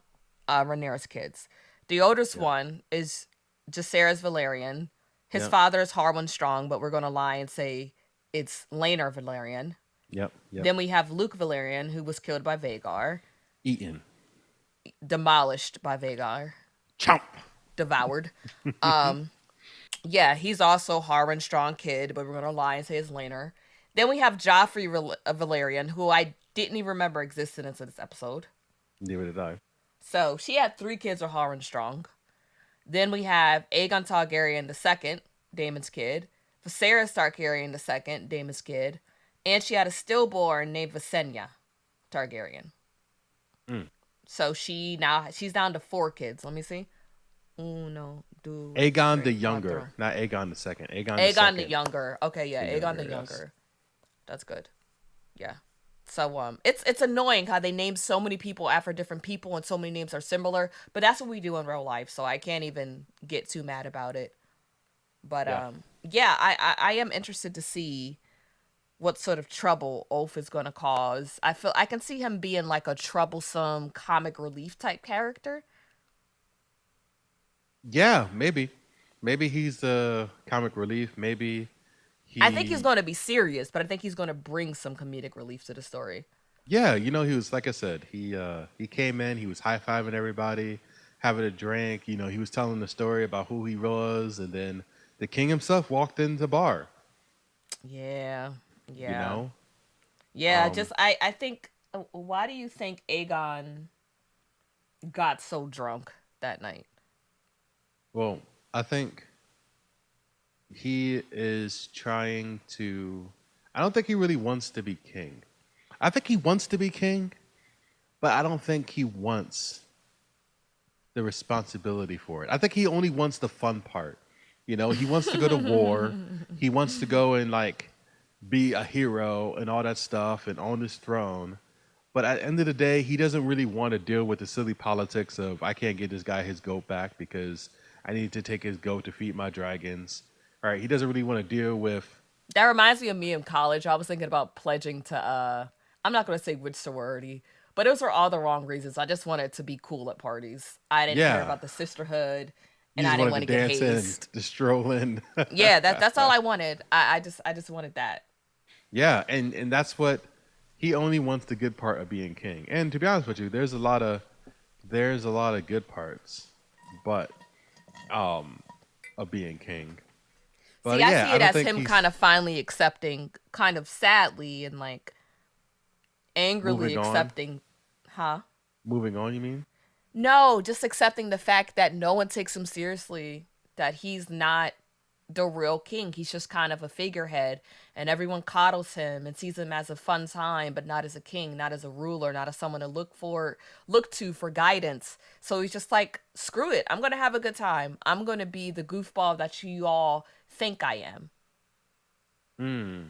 [SPEAKER 1] Rhaenyra's kids. The oldest one is Jacaerys Valerian. His
[SPEAKER 2] Yep.
[SPEAKER 1] father is Harwin Strong, but we're going to lie and say it's Laenor Valerian.
[SPEAKER 2] Yep. Yep.
[SPEAKER 1] Then we have Luke Valerian, who was killed by Vagar,
[SPEAKER 2] Eaten.
[SPEAKER 1] demolished by Vagar,
[SPEAKER 2] Chomp.
[SPEAKER 1] devoured. Um, yeah, he's also Harwin's strong kid, but we're gonna lie and say it's Laner. Then we have Joffrey Valerian, who I didn't even remember existed until this episode.
[SPEAKER 2] Neither did I.
[SPEAKER 1] So she had 3 kids with Harwin strong. Then we have Aegon Targaryen II, Daemon's kid, Viserys Targaryen II, Daemon's kid, and she had a stillborn named Visenya Targaryen.
[SPEAKER 2] Mm.
[SPEAKER 1] So she's down to 4 kids. Let me see. Uno, dos,
[SPEAKER 2] Aegon the
[SPEAKER 1] tres,
[SPEAKER 2] younger,
[SPEAKER 1] cuatro.
[SPEAKER 2] not Aegon the second. Aegon the
[SPEAKER 1] Aegon the
[SPEAKER 2] second.
[SPEAKER 1] younger. Okay, yeah,
[SPEAKER 2] The
[SPEAKER 1] Aegon
[SPEAKER 2] younger,
[SPEAKER 1] the
[SPEAKER 2] yes.
[SPEAKER 1] younger. That's good. Yeah. So it's annoying how they name so many people after different people and so many names are similar, but that's what we do in real life, so I can't even get too mad about it. But
[SPEAKER 2] Yeah.
[SPEAKER 1] yeah, I am interested to see what sort of trouble Ulf is going to cause. I can see him being like a troublesome comic relief type character.
[SPEAKER 2] Yeah, maybe. Maybe he's the comic relief. Maybe
[SPEAKER 1] I think he's
[SPEAKER 2] he.
[SPEAKER 1] going to be serious, but I think he's going to bring some comedic relief to the story.
[SPEAKER 2] Yeah, he was like I said. He came in. He was high fiving everybody, having a drink. He was telling the story about who he was, and then the king himself walked into the bar.
[SPEAKER 1] Yeah.
[SPEAKER 2] You
[SPEAKER 1] Yeah.
[SPEAKER 2] know.
[SPEAKER 1] Yeah,
[SPEAKER 2] Um.
[SPEAKER 1] just I think why do you think Aegon got so drunk that night?
[SPEAKER 2] Well, I think he is trying to. I don't think he really wants to be king. I think he wants to be king, but I don't think he wants the responsibility for it. I think he only wants the fun part. He wants to go to war. He wants to go and like be a hero and all that stuff and on his throne. But at the end of the day, he doesn't really want to deal with the silly politics of I can't get this guy his goat back because I need to take his goat to feed my dragons. All right, he doesn't really want to deal with.
[SPEAKER 1] That reminds me of me in college. I was thinking about pledging to I'm not going to say which sorority, but those were all the wrong reasons. I just wanted to be cool at parties. I didn't care
[SPEAKER 2] Yeah,
[SPEAKER 1] about the sisterhood
[SPEAKER 2] you
[SPEAKER 1] and I
[SPEAKER 2] just
[SPEAKER 1] didn't
[SPEAKER 2] wanted
[SPEAKER 1] want
[SPEAKER 2] to
[SPEAKER 1] to get
[SPEAKER 2] dance in,
[SPEAKER 1] hazed.
[SPEAKER 2] to stroll in.
[SPEAKER 1] Yeah, that's all I wanted. I just wanted that.
[SPEAKER 2] Yeah, and that's what he only wants the good part of being king. And to be honest with you, there's a lot of good parts, but of being king.
[SPEAKER 1] See,
[SPEAKER 2] But
[SPEAKER 1] I
[SPEAKER 2] yeah,
[SPEAKER 1] see
[SPEAKER 2] I
[SPEAKER 1] it
[SPEAKER 2] don't
[SPEAKER 1] as
[SPEAKER 2] think
[SPEAKER 1] him
[SPEAKER 2] he's
[SPEAKER 1] kind of finally accepting, kind of sadly and like angrily
[SPEAKER 2] moving on.
[SPEAKER 1] accepting, huh?
[SPEAKER 2] Moving on, you mean?
[SPEAKER 1] No, just accepting the fact that no one takes him seriously, that he's not the real king. He's just kind of a figurehead, and everyone coddles him and sees him as a fun time, but not as a king, not as a ruler, not as someone to look to for guidance. So he's just like, screw it. I'm gonna have a good time. I'm gonna be the goofball that you all think I am.
[SPEAKER 2] Hmm.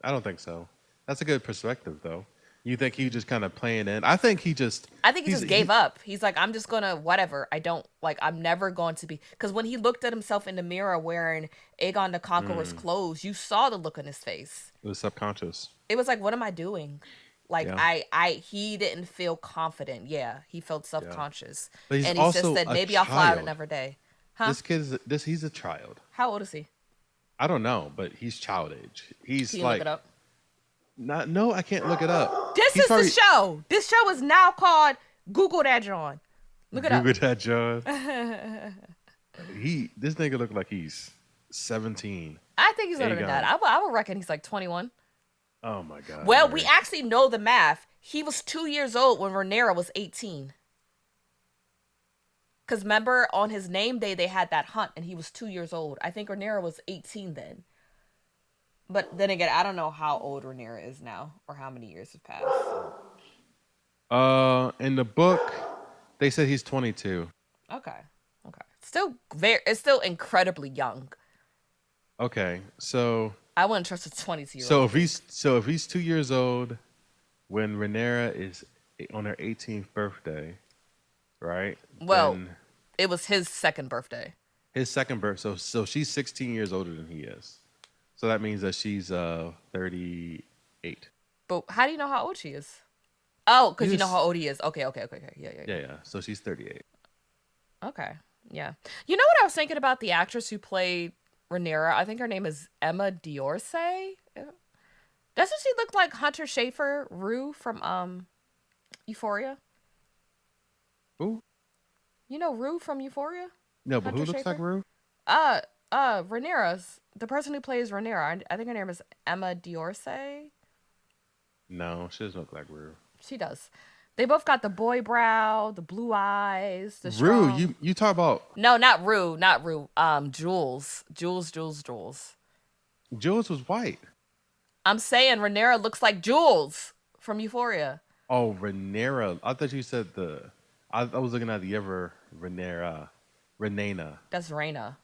[SPEAKER 2] I don't think so. That's a good perspective, though. You think he just kind of playing in? I think he just
[SPEAKER 1] I think he
[SPEAKER 2] he's
[SPEAKER 1] just gave up. He's like, I'm just gonna whatever. I don't like. I'm never going to be because when he looked at himself in the mirror wearing Aegon the Conqueror's
[SPEAKER 2] mm,
[SPEAKER 1] clothes, you saw the look on his face.
[SPEAKER 2] it was subconscious.
[SPEAKER 1] It was like, what am I doing? Like
[SPEAKER 2] Yeah,
[SPEAKER 1] he didn't feel confident. Yeah, he felt self
[SPEAKER 2] yeah.
[SPEAKER 1] conscious,
[SPEAKER 2] But he's
[SPEAKER 1] and he just
[SPEAKER 2] also
[SPEAKER 1] said,
[SPEAKER 2] a
[SPEAKER 1] maybe I'll fly out
[SPEAKER 2] child.
[SPEAKER 1] another day. Huh?
[SPEAKER 2] This kid is this. He's a child.
[SPEAKER 1] How old is he?
[SPEAKER 2] I don't know, but he's child age.
[SPEAKER 1] Can
[SPEAKER 2] He's
[SPEAKER 1] you look it
[SPEAKER 2] like
[SPEAKER 1] up?
[SPEAKER 2] not. No, I can't look it up.
[SPEAKER 1] This
[SPEAKER 2] He's
[SPEAKER 1] is the
[SPEAKER 2] probably
[SPEAKER 1] show. This show is now called Google That John. Look it up.
[SPEAKER 2] Google that, John. This nigga look like he's 17.
[SPEAKER 1] I think he's older than that.
[SPEAKER 2] Aegon.
[SPEAKER 1] I would reckon he's like 21.
[SPEAKER 2] Oh my god.
[SPEAKER 1] Well, we
[SPEAKER 2] Mary.
[SPEAKER 1] actually know the math. He was 2 years old when Rhaenyra was 18. Because remember, on his name day, they had that hunt, and he was 2 years old. I think Rhaenyra was 18 then. But then again, I don't know how old Rhaenyra is now, or how many years have passed. So.
[SPEAKER 2] In the book, they said he's 22.
[SPEAKER 1] Okay. It's still incredibly young.
[SPEAKER 2] Okay, so
[SPEAKER 1] I wouldn't trust a 22-year-old.
[SPEAKER 2] so if he's 2 years old when Rhaenyra is on her 18th birthday, right?
[SPEAKER 1] Well,
[SPEAKER 2] Then
[SPEAKER 1] it was his second birthday.
[SPEAKER 2] his second birth. So she's 16 years older than he is. So that means that she's 38.
[SPEAKER 1] But how do you know how old she is? Oh, because
[SPEAKER 2] He
[SPEAKER 1] you know
[SPEAKER 2] was-
[SPEAKER 1] how old he is. Okay. Yeah.
[SPEAKER 2] Yeah. So she's 38.
[SPEAKER 1] Okay. Yeah. You know what I was thinking about the actress who played Rhaenyra? I think her name is Emma Diorce. Did Doesn't she look like Hunter Schafer, Rue from Euphoria?
[SPEAKER 2] Who?
[SPEAKER 1] You know Rue from Euphoria?
[SPEAKER 2] No, but
[SPEAKER 1] Hunter
[SPEAKER 2] who looks like
[SPEAKER 1] Schafer?
[SPEAKER 2] Rue?
[SPEAKER 1] Uh Rhaenyra's the person who plays Rhaenyra. I think her name is Emma Diorce.
[SPEAKER 2] No, she doesn't look like Rue.
[SPEAKER 1] She does. They both got the boy brow, the blue eyes, the
[SPEAKER 2] Rue,
[SPEAKER 1] strong.
[SPEAKER 2] you talk about
[SPEAKER 1] No, not Rue, not Rue. Jules.
[SPEAKER 2] Jules was white.
[SPEAKER 1] I'm saying Rhaenyra looks like Jules from Euphoria.
[SPEAKER 2] Oh, Rhaenyra. I thought you said the. I was looking at the other Rhaenyra, Renana,
[SPEAKER 1] That's Rhaena.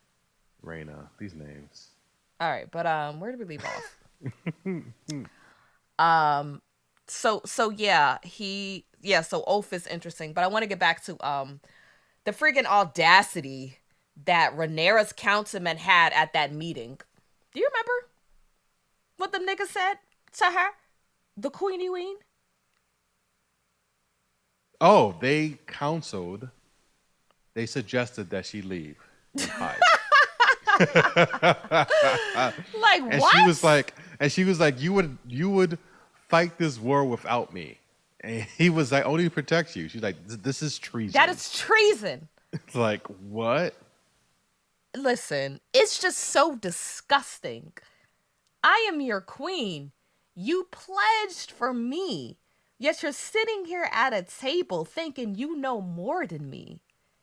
[SPEAKER 2] Reyna. These names.
[SPEAKER 1] All right, but where did we leave off? So yeah, so Oath is interesting, but I want to get back to the freaking audacity that Rhaenyra's councilman had at that meeting. Do you remember what the nigga said to her? The Queenie Ween?
[SPEAKER 2] Oh, they counseled. They suggested that she leave and hide.
[SPEAKER 1] Like
[SPEAKER 2] And
[SPEAKER 1] what?
[SPEAKER 2] she was like, you would fight this war without me. And he was like, only to protect you. She's like, this is treason.
[SPEAKER 1] That is treason.
[SPEAKER 2] It's like, what?
[SPEAKER 1] Listen, it's just so disgusting. I am your queen. You pledged for me. Yet you're sitting here at a table thinking you know more than me.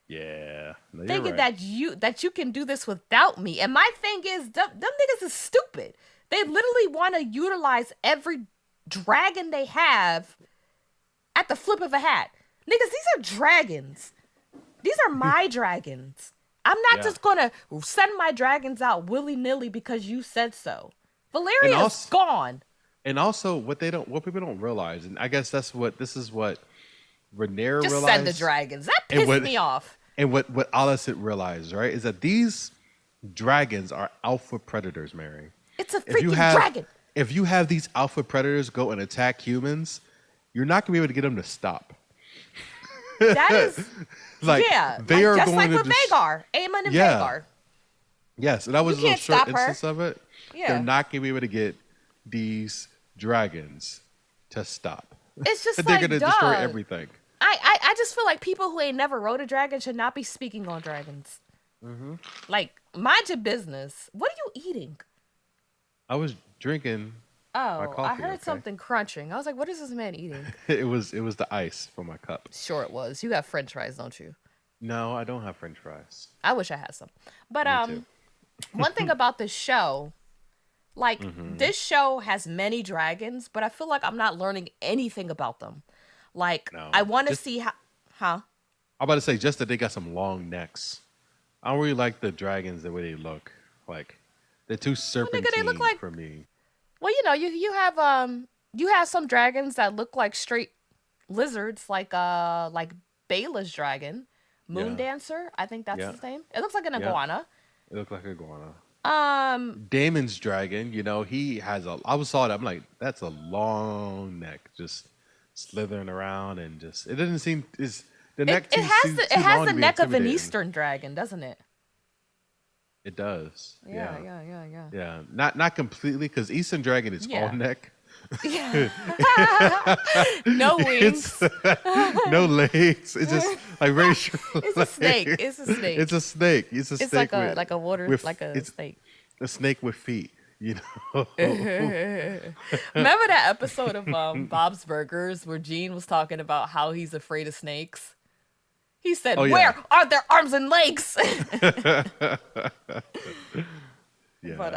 [SPEAKER 2] Yeah. No, you're
[SPEAKER 1] Thinking
[SPEAKER 2] right.
[SPEAKER 1] that you can do this without me. And my thing is, them niggas is stupid. They literally want to utilize every dragon they have at the flip of a hat. Niggas, these are dragons. These are my dragons. I'm not
[SPEAKER 2] Yeah.
[SPEAKER 1] just gonna send my dragons out willy-nilly because you said so.
[SPEAKER 2] And
[SPEAKER 1] Valeria's
[SPEAKER 2] also,
[SPEAKER 1] gone.
[SPEAKER 2] and also, what people don't realize, and I guess this is what Rhaenyra
[SPEAKER 1] Just
[SPEAKER 2] realized,
[SPEAKER 1] send the dragons. That
[SPEAKER 2] and
[SPEAKER 1] pissed
[SPEAKER 2] what
[SPEAKER 1] me off.
[SPEAKER 2] and what Alicent realized, right, is that these dragons are alpha predators, Mary.
[SPEAKER 1] It's a
[SPEAKER 2] If you
[SPEAKER 1] freaking
[SPEAKER 2] have
[SPEAKER 1] dragon.
[SPEAKER 2] if you have these alpha predators go and attack humans, you're not gonna be able to get them to stop.
[SPEAKER 1] That is,
[SPEAKER 2] Like
[SPEAKER 1] yeah.
[SPEAKER 2] they are
[SPEAKER 1] Just
[SPEAKER 2] going
[SPEAKER 1] like
[SPEAKER 2] to
[SPEAKER 1] with Vagar. Aemon and
[SPEAKER 2] Yeah.
[SPEAKER 1] Vagar.
[SPEAKER 2] Yes, and that was
[SPEAKER 1] You
[SPEAKER 2] a little
[SPEAKER 1] can't
[SPEAKER 2] short
[SPEAKER 1] stop her.
[SPEAKER 2] instance of it.
[SPEAKER 1] Yeah.
[SPEAKER 2] They're not gonna be able to get these dragons to stop.
[SPEAKER 1] It's just
[SPEAKER 2] They're
[SPEAKER 1] like,
[SPEAKER 2] gonna destroy
[SPEAKER 1] dog.
[SPEAKER 2] everything.
[SPEAKER 1] I just feel like people who ain't never rode a dragon should not be speaking on dragons.
[SPEAKER 2] Mm-hmm.
[SPEAKER 1] Like, mind your business. What are you eating?
[SPEAKER 2] I was drinking my
[SPEAKER 1] Oh,
[SPEAKER 2] coffee.
[SPEAKER 1] I heard
[SPEAKER 2] okay?
[SPEAKER 1] something crunching. I was like, what is this man eating?
[SPEAKER 2] It was the ice for my cup.
[SPEAKER 1] Sure it was. You have french fries, don't you?
[SPEAKER 2] No, I don't have French fries.
[SPEAKER 1] I wish I had some. But
[SPEAKER 2] Me too.
[SPEAKER 1] one thing about this show, like
[SPEAKER 2] Mm-hmm.
[SPEAKER 1] this show has many dragons, but I feel like I'm not learning anything about them. Like
[SPEAKER 2] No,
[SPEAKER 1] I want to
[SPEAKER 2] just-
[SPEAKER 1] see how huh?
[SPEAKER 2] I'm about to say just that they got some long necks. I don't really like the dragons the way they look. Like they're too serpentine
[SPEAKER 1] they look like-
[SPEAKER 2] for me.
[SPEAKER 1] Well, you have some dragons that look like straight lizards, like Bela's dragon, Moon
[SPEAKER 2] Yeah.
[SPEAKER 1] Dancer. I think that's
[SPEAKER 2] Yeah.
[SPEAKER 1] his name. It looks like an
[SPEAKER 2] Yeah.
[SPEAKER 1] iguana.
[SPEAKER 2] It looked like a iguana.
[SPEAKER 1] Um,
[SPEAKER 2] Damon's dragon, he has a. I was saw that. I'm like, that's a long neck, just slithering around and just. It doesn't seem is the neck.
[SPEAKER 1] it has
[SPEAKER 2] too
[SPEAKER 1] it has
[SPEAKER 2] long
[SPEAKER 1] the
[SPEAKER 2] to be
[SPEAKER 1] neck of an
[SPEAKER 2] intimidating.
[SPEAKER 1] Eastern dragon, doesn't it?
[SPEAKER 2] It does. Yeah.
[SPEAKER 1] Yeah.
[SPEAKER 2] Yeah. Not completely because Eastern dragon is
[SPEAKER 1] Yeah.
[SPEAKER 2] all neck.
[SPEAKER 1] Yeah. No wings.
[SPEAKER 2] It's no legs. It's just like very short.
[SPEAKER 1] It's a snake. It's a snake.
[SPEAKER 2] It's a snake. It's a
[SPEAKER 1] It's
[SPEAKER 2] snake.
[SPEAKER 1] like a water
[SPEAKER 2] with-
[SPEAKER 1] like a
[SPEAKER 2] it's
[SPEAKER 1] snake.
[SPEAKER 2] a snake with feet.
[SPEAKER 1] Remember that episode of Bob's Burgers where Gene was talking about how he's afraid of snakes? He said,
[SPEAKER 2] Oh, yeah.
[SPEAKER 1] "Where are their arms and legs?"
[SPEAKER 2] Yeah.
[SPEAKER 1] But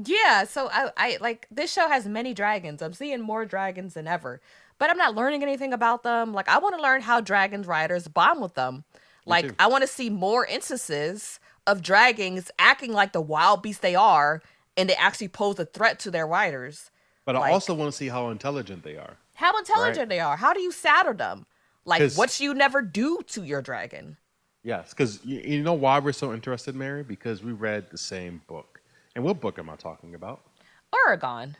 [SPEAKER 1] yeah. So I like this show has many dragons. I'm seeing more dragons than ever, but I'm not learning anything about them. Like I want to learn how dragons riders bond with them. Like
[SPEAKER 2] too.
[SPEAKER 1] I want to see more instances of dragons acting like the wild beasts they are, and they actually pose a threat to their riders.
[SPEAKER 2] But I
[SPEAKER 1] like-
[SPEAKER 2] also want to see how intelligent they are.
[SPEAKER 1] How intelligent
[SPEAKER 2] Right.
[SPEAKER 1] they are. How do you saddle them? Like
[SPEAKER 2] 'Cause-
[SPEAKER 1] what you never do to your dragon.
[SPEAKER 2] Yes, because you know why we're so interested, Mary? Because we read the same book. And what book am I talking about?
[SPEAKER 1] Oregon.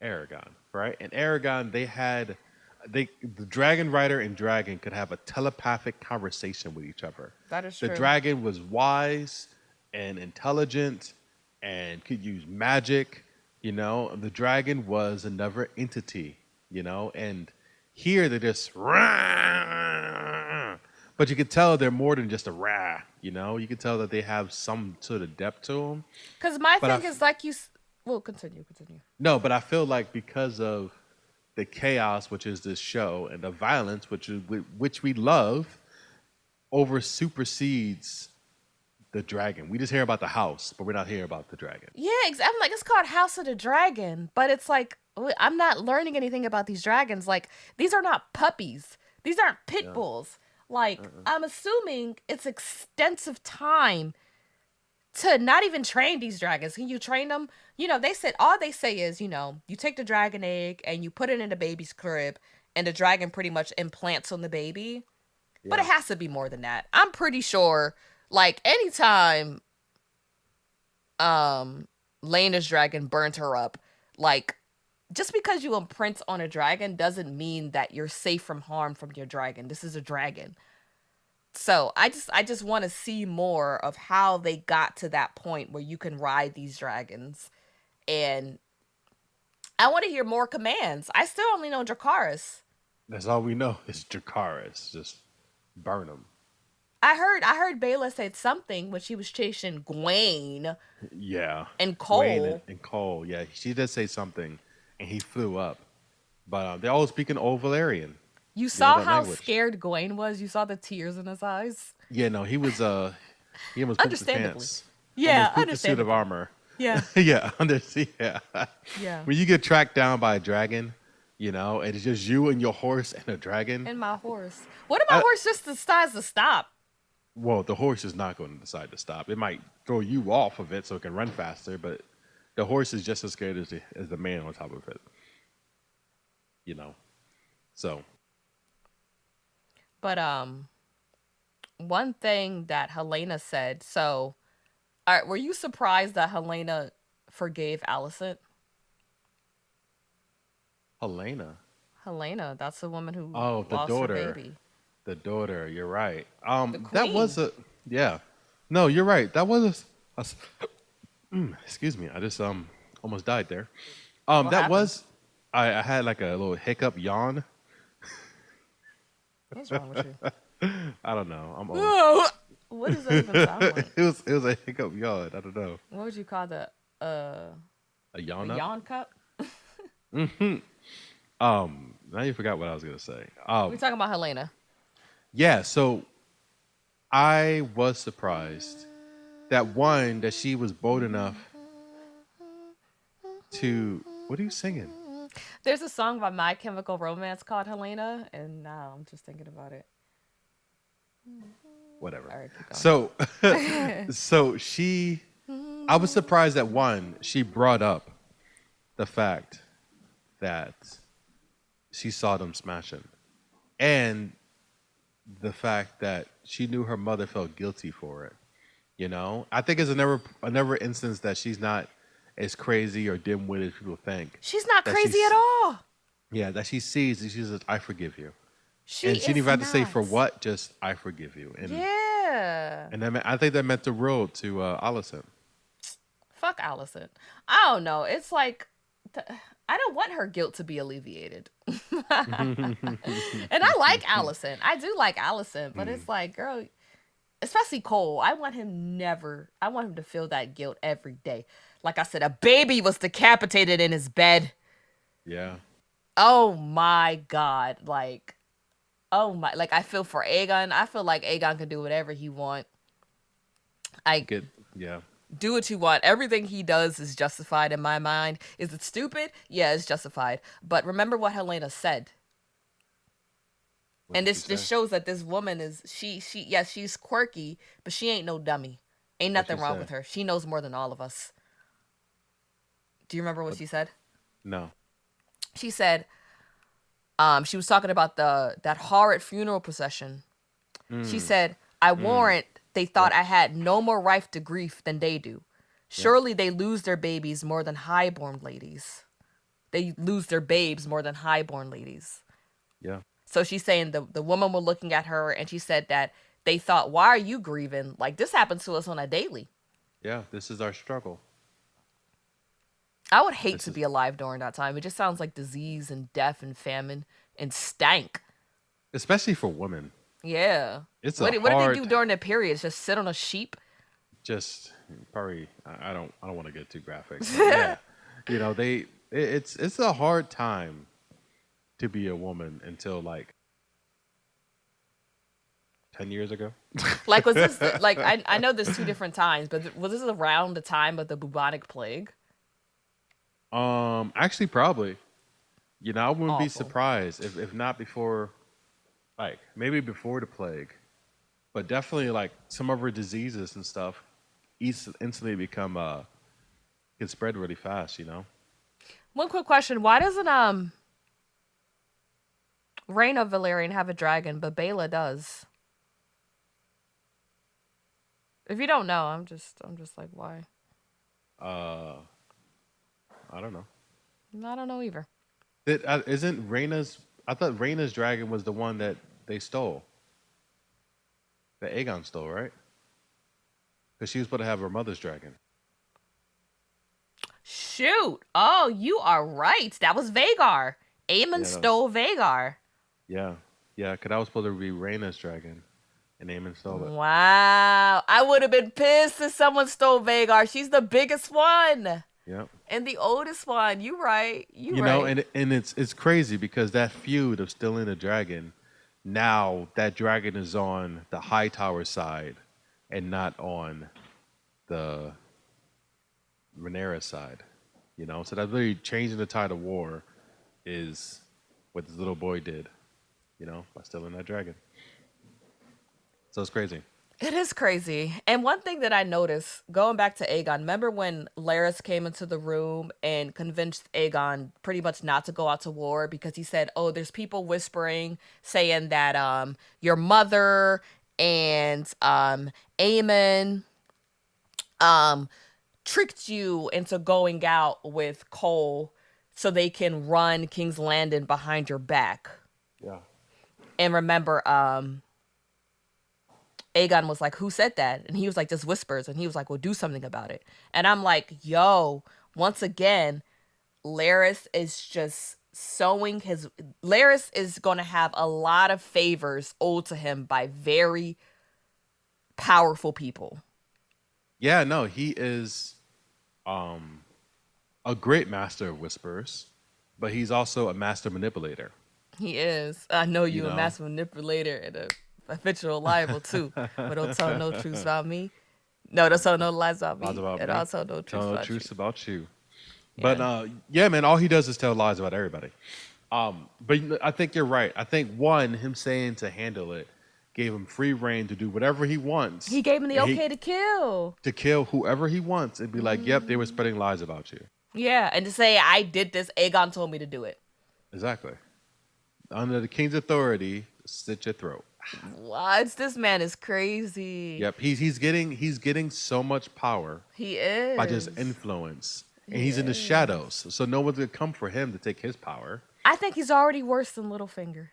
[SPEAKER 2] Aragon, right? And Aragon, the dragon rider and dragon could have a telepathic conversation with each other.
[SPEAKER 1] That is
[SPEAKER 2] The
[SPEAKER 1] true.
[SPEAKER 2] dragon was wise and intelligent and could use magic You know, the dragon was another entity, you know, and here they're just rah, but you could tell they're more than just a rah, you know. You could tell that they have some sort of depth to them.
[SPEAKER 1] Because my
[SPEAKER 2] But I
[SPEAKER 1] thing is like well, continue, continue.
[SPEAKER 2] no, but I feel like because of the chaos, which is this show, and the violence, which we love, over supersedes the dragon. We just hear about the house, but we're not hearing about the dragon.
[SPEAKER 1] Yeah, I'm like, it's called House of the Dragon, but it's like I'm not learning anything about these dragons. Like, these are not puppies. These aren't pit
[SPEAKER 2] Yeah.
[SPEAKER 1] bulls. Like, I'm assuming it's extensive time to not even train these dragons. Can you train them? You know, they said all they say is, you know, you take the dragon egg and you put it in the baby's crib, and the dragon pretty much implants on the baby. But
[SPEAKER 2] Yeah.
[SPEAKER 1] it has to be more than that. I'm pretty sure, like, anytime Lena's dragon burns her up, like, just because you imprint on a dragon doesn't mean that you're safe from harm from your dragon. This is a dragon. So I just want to see more of how they got to that point where you can ride these dragons. And I want to hear more commands. I still only know Dracarys.
[SPEAKER 2] That's all we know is Dracarys. Just burn them.
[SPEAKER 1] I heard Bayla said something when she was chasing Gwaine
[SPEAKER 2] Yeah.
[SPEAKER 1] and
[SPEAKER 2] Wayne
[SPEAKER 1] Cole.
[SPEAKER 2] and Cole. Yeah, she did say something, and he flew up. But they're all speaking Old Valerian.
[SPEAKER 1] You
[SPEAKER 2] You know
[SPEAKER 1] saw
[SPEAKER 2] that
[SPEAKER 1] how
[SPEAKER 2] language.
[SPEAKER 1] scared Gwaine was. You saw the tears in his eyes.
[SPEAKER 2] Yeah, no, he was. He almost pooped his
[SPEAKER 1] Understandably.
[SPEAKER 2] pants.
[SPEAKER 1] Yeah,
[SPEAKER 2] Almost pooped the suit of
[SPEAKER 1] understandably.
[SPEAKER 2] armor.
[SPEAKER 1] Yeah,
[SPEAKER 2] Yeah, yeah.
[SPEAKER 1] yeah.
[SPEAKER 2] When you get tracked down by a dragon, you know, and it's just you and your horse and a dragon.
[SPEAKER 1] And my horse. What if my
[SPEAKER 2] I,
[SPEAKER 1] horse just decides to stop?
[SPEAKER 2] well, the horse is not going to decide to stop. It might throw you off of it so it can run faster, but the horse is just as scared as the man on top of it. You know, so
[SPEAKER 1] But one thing that Helena said. So, all right, were you surprised that Helena forgave Alicent?
[SPEAKER 2] Helena.
[SPEAKER 1] Helena, that's the woman who
[SPEAKER 2] Oh, the
[SPEAKER 1] lost her
[SPEAKER 2] daughter.
[SPEAKER 1] baby.
[SPEAKER 2] The daughter. You're right.
[SPEAKER 1] The
[SPEAKER 2] That was
[SPEAKER 1] queen.
[SPEAKER 2] a yeah. No, you're right. That was excuse me. I just almost died there.
[SPEAKER 1] What
[SPEAKER 2] That
[SPEAKER 1] happened?
[SPEAKER 2] was I had like a little hiccup yawn.
[SPEAKER 1] What's wrong with you?
[SPEAKER 2] I don't know. I'm old.
[SPEAKER 1] What does that even sound like?
[SPEAKER 2] It was a hiccup yawn. I don't know.
[SPEAKER 1] What would you call the
[SPEAKER 2] A yawn
[SPEAKER 1] a
[SPEAKER 2] up.
[SPEAKER 1] yawn cup?
[SPEAKER 2] Now you forgot what I was gonna say.
[SPEAKER 1] We're talking about Helena.
[SPEAKER 2] Yeah. So I was surprised that one that she was bold enough to. What are you singing?
[SPEAKER 1] There's a song by My Chemical Romance called Helena, and now I'm just thinking about it.
[SPEAKER 2] Whatever.
[SPEAKER 1] All right, keep going.
[SPEAKER 2] So, so I was surprised that one, she brought up the fact that she saw them smashing, and the fact that she knew her mother felt guilty for it. You know, I think it's another instance that she's not as crazy or dim-witted as people think.
[SPEAKER 1] She's not
[SPEAKER 2] That
[SPEAKER 1] crazy
[SPEAKER 2] she's
[SPEAKER 1] at all.
[SPEAKER 2] Yeah, that she sees and she says, "I forgive you,"
[SPEAKER 1] She
[SPEAKER 2] and
[SPEAKER 1] is
[SPEAKER 2] she didn't even have to say for
[SPEAKER 1] not.
[SPEAKER 2] what, just "I forgive you,"
[SPEAKER 1] Yeah.
[SPEAKER 2] and I think that meant the world to Allison.
[SPEAKER 1] Fuck Allison. I don't know. It's like I don't want her guilt to be alleviated. And I like Allison. I do like Allison, but it's like, girl, especially Cole. I want him to feel that guilt every day. Like I said, a baby was decapitated in his bed.
[SPEAKER 2] Yeah,
[SPEAKER 1] Oh my God. Like, oh my, like I feel for Aegon. I feel like Aegon can do whatever he want. I
[SPEAKER 2] good. Yeah,
[SPEAKER 1] do what you want. Everything he does is justified in my mind. Is it stupid? Yeah, it's justified. But remember what Helena said.
[SPEAKER 2] what
[SPEAKER 1] And
[SPEAKER 2] did
[SPEAKER 1] this
[SPEAKER 2] she
[SPEAKER 1] this
[SPEAKER 2] say?
[SPEAKER 1] shows that this woman is she yes, she's quirky, but she ain't no dummy. Ain't
[SPEAKER 2] What
[SPEAKER 1] nothing
[SPEAKER 2] she
[SPEAKER 1] wrong
[SPEAKER 2] say?
[SPEAKER 1] with her. She knows more than all of us. Do you remember what she said?
[SPEAKER 2] No.
[SPEAKER 1] She said, she was talking about that horrid funeral procession. She said, I warrant they thought I had no more right to grief than they do. Surely they lose their babies more than highborn ladies. They lose their babes more than highborn ladies.
[SPEAKER 2] Yeah.
[SPEAKER 1] So she's saying the woman was looking at her and she said that they thought, why are you grieving? Like this happens to us on a daily.
[SPEAKER 2] Yeah. This is our struggle.
[SPEAKER 1] I would hate
[SPEAKER 2] This
[SPEAKER 1] to
[SPEAKER 2] is
[SPEAKER 1] be alive during that time. It just sounds like disease and death and famine and stank.
[SPEAKER 2] especially for women.
[SPEAKER 1] Yeah.
[SPEAKER 2] It's a
[SPEAKER 1] What did they
[SPEAKER 2] hard
[SPEAKER 1] do during the periods? Just sit on a sheep?
[SPEAKER 2] just probably I don't want to get too graphic, but yeah, it's a hard time to be a woman until like 10 years ago.
[SPEAKER 1] Like, was this like I know there's two different times, but was this around the time of the bubonic plague?
[SPEAKER 2] Actually, probably. I wouldn't be
[SPEAKER 1] Awful.
[SPEAKER 2] surprised if not before, like maybe before the plague, but definitely like some of her diseases and stuff instantly become can spread really fast.
[SPEAKER 1] One quick question: why doesn't Reign of Valerian have a dragon, but Bela does? If you don't know, I'm just like, why?
[SPEAKER 2] Uh, I don't know.
[SPEAKER 1] I don't know either.
[SPEAKER 2] Isn't Rhaena's? I thought Rhaena's dragon was the one that they stole. That Aegon stole, right? Because she was supposed to have her mother's dragon.
[SPEAKER 1] Shoot! Oh, you are right. That was Vagar. Aemon
[SPEAKER 2] Yeah, that was,
[SPEAKER 1] stole Vagar.
[SPEAKER 2] yeah, yeah. Because that was supposed to be Rhaena's dragon, and Aemon stole it.
[SPEAKER 1] Wow. I would have been pissed if someone stole Vagar. She's the biggest one
[SPEAKER 2] Yeah.
[SPEAKER 1] and the oldest one. You right. You right.
[SPEAKER 2] And it's crazy because that feud of stealing the dragon, now that dragon is on the High Tower side, and not on the Rhaenyra side. So that really changing the tide of war is what this little boy did. By stealing that dragon. So it's crazy.
[SPEAKER 1] It is crazy. And one thing that I noticed, going back to Aegon, remember when Laris came into the room and convinced Aegon pretty much not to go out to war because he said, "Oh, there's people whispering saying that your mother and Aemon um tricked you into going out with Cole so they can run King's Landing behind your back."
[SPEAKER 2] Yeah.
[SPEAKER 1] And remember, Aegon was like, "Who said that?" And he was like, "Just whispers." And he was like, "Well, do something about it." And I'm like, yo, once again, Laris is just sowing his. Laris is going to have a lot of favors owed to him by very powerful people.
[SPEAKER 2] Yeah, no, he is um, a great master of whispers, but he's also a master manipulator.
[SPEAKER 1] He is. I know
[SPEAKER 2] You
[SPEAKER 1] you a
[SPEAKER 2] know,
[SPEAKER 1] massive manipulator and a fictional liable too, but don't tell no truths about me. No, don't tell no lies about
[SPEAKER 2] lies
[SPEAKER 1] me,
[SPEAKER 2] about
[SPEAKER 1] and
[SPEAKER 2] me,
[SPEAKER 1] I'll tell no
[SPEAKER 2] tell
[SPEAKER 1] truths
[SPEAKER 2] no
[SPEAKER 1] about you.
[SPEAKER 2] truths about you. But
[SPEAKER 1] Yeah.
[SPEAKER 2] yeah, man, all he does is tell lies about everybody. But I think you're right. I think one, him saying to handle it, gave him free reign to do whatever he wants,
[SPEAKER 1] He gave him the
[SPEAKER 2] and he
[SPEAKER 1] okay to kill.
[SPEAKER 2] to kill whoever he wants, and be like, "Yep, they were spreading lies about you."
[SPEAKER 1] Yeah, and to say I did this, Aegon told me to do it.
[SPEAKER 2] Exactly. Under the king's authority, slit your throat.
[SPEAKER 1] What? This man is crazy.
[SPEAKER 2] Yep, he's getting so much power
[SPEAKER 1] He
[SPEAKER 2] by just
[SPEAKER 1] is.
[SPEAKER 2] influence, and
[SPEAKER 1] He
[SPEAKER 2] he's in the
[SPEAKER 1] is.
[SPEAKER 2] shadows, so no one's gonna come for him to take his power.
[SPEAKER 1] I think he's already worse than Littlefinger.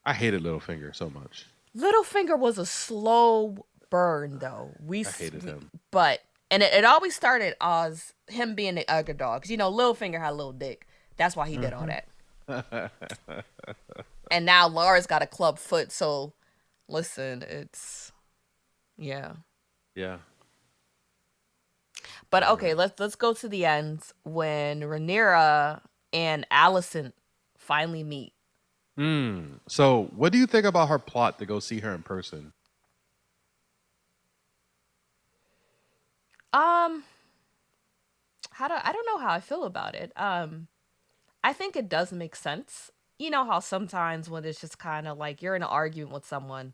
[SPEAKER 2] I hated Littlefinger so much.
[SPEAKER 1] Littlefinger was a slow burn, though.
[SPEAKER 2] I hated him.
[SPEAKER 1] But it always started as him being the other dog. 'Cause, Littlefinger had a little dick. That's why he did all that. And now Laura's got a club foot. So, listen, it's yeah.
[SPEAKER 2] Yeah,
[SPEAKER 1] But
[SPEAKER 2] you're
[SPEAKER 1] okay,
[SPEAKER 2] right.
[SPEAKER 1] let's go to the end when Rhaenyra and Alicent finally meet.
[SPEAKER 2] So, what do you think about her plot to go see her in person?
[SPEAKER 1] Um, I don't know how I feel about it. I think it does make sense. You know how sometimes when it's just kind of like you're in an argument with someone,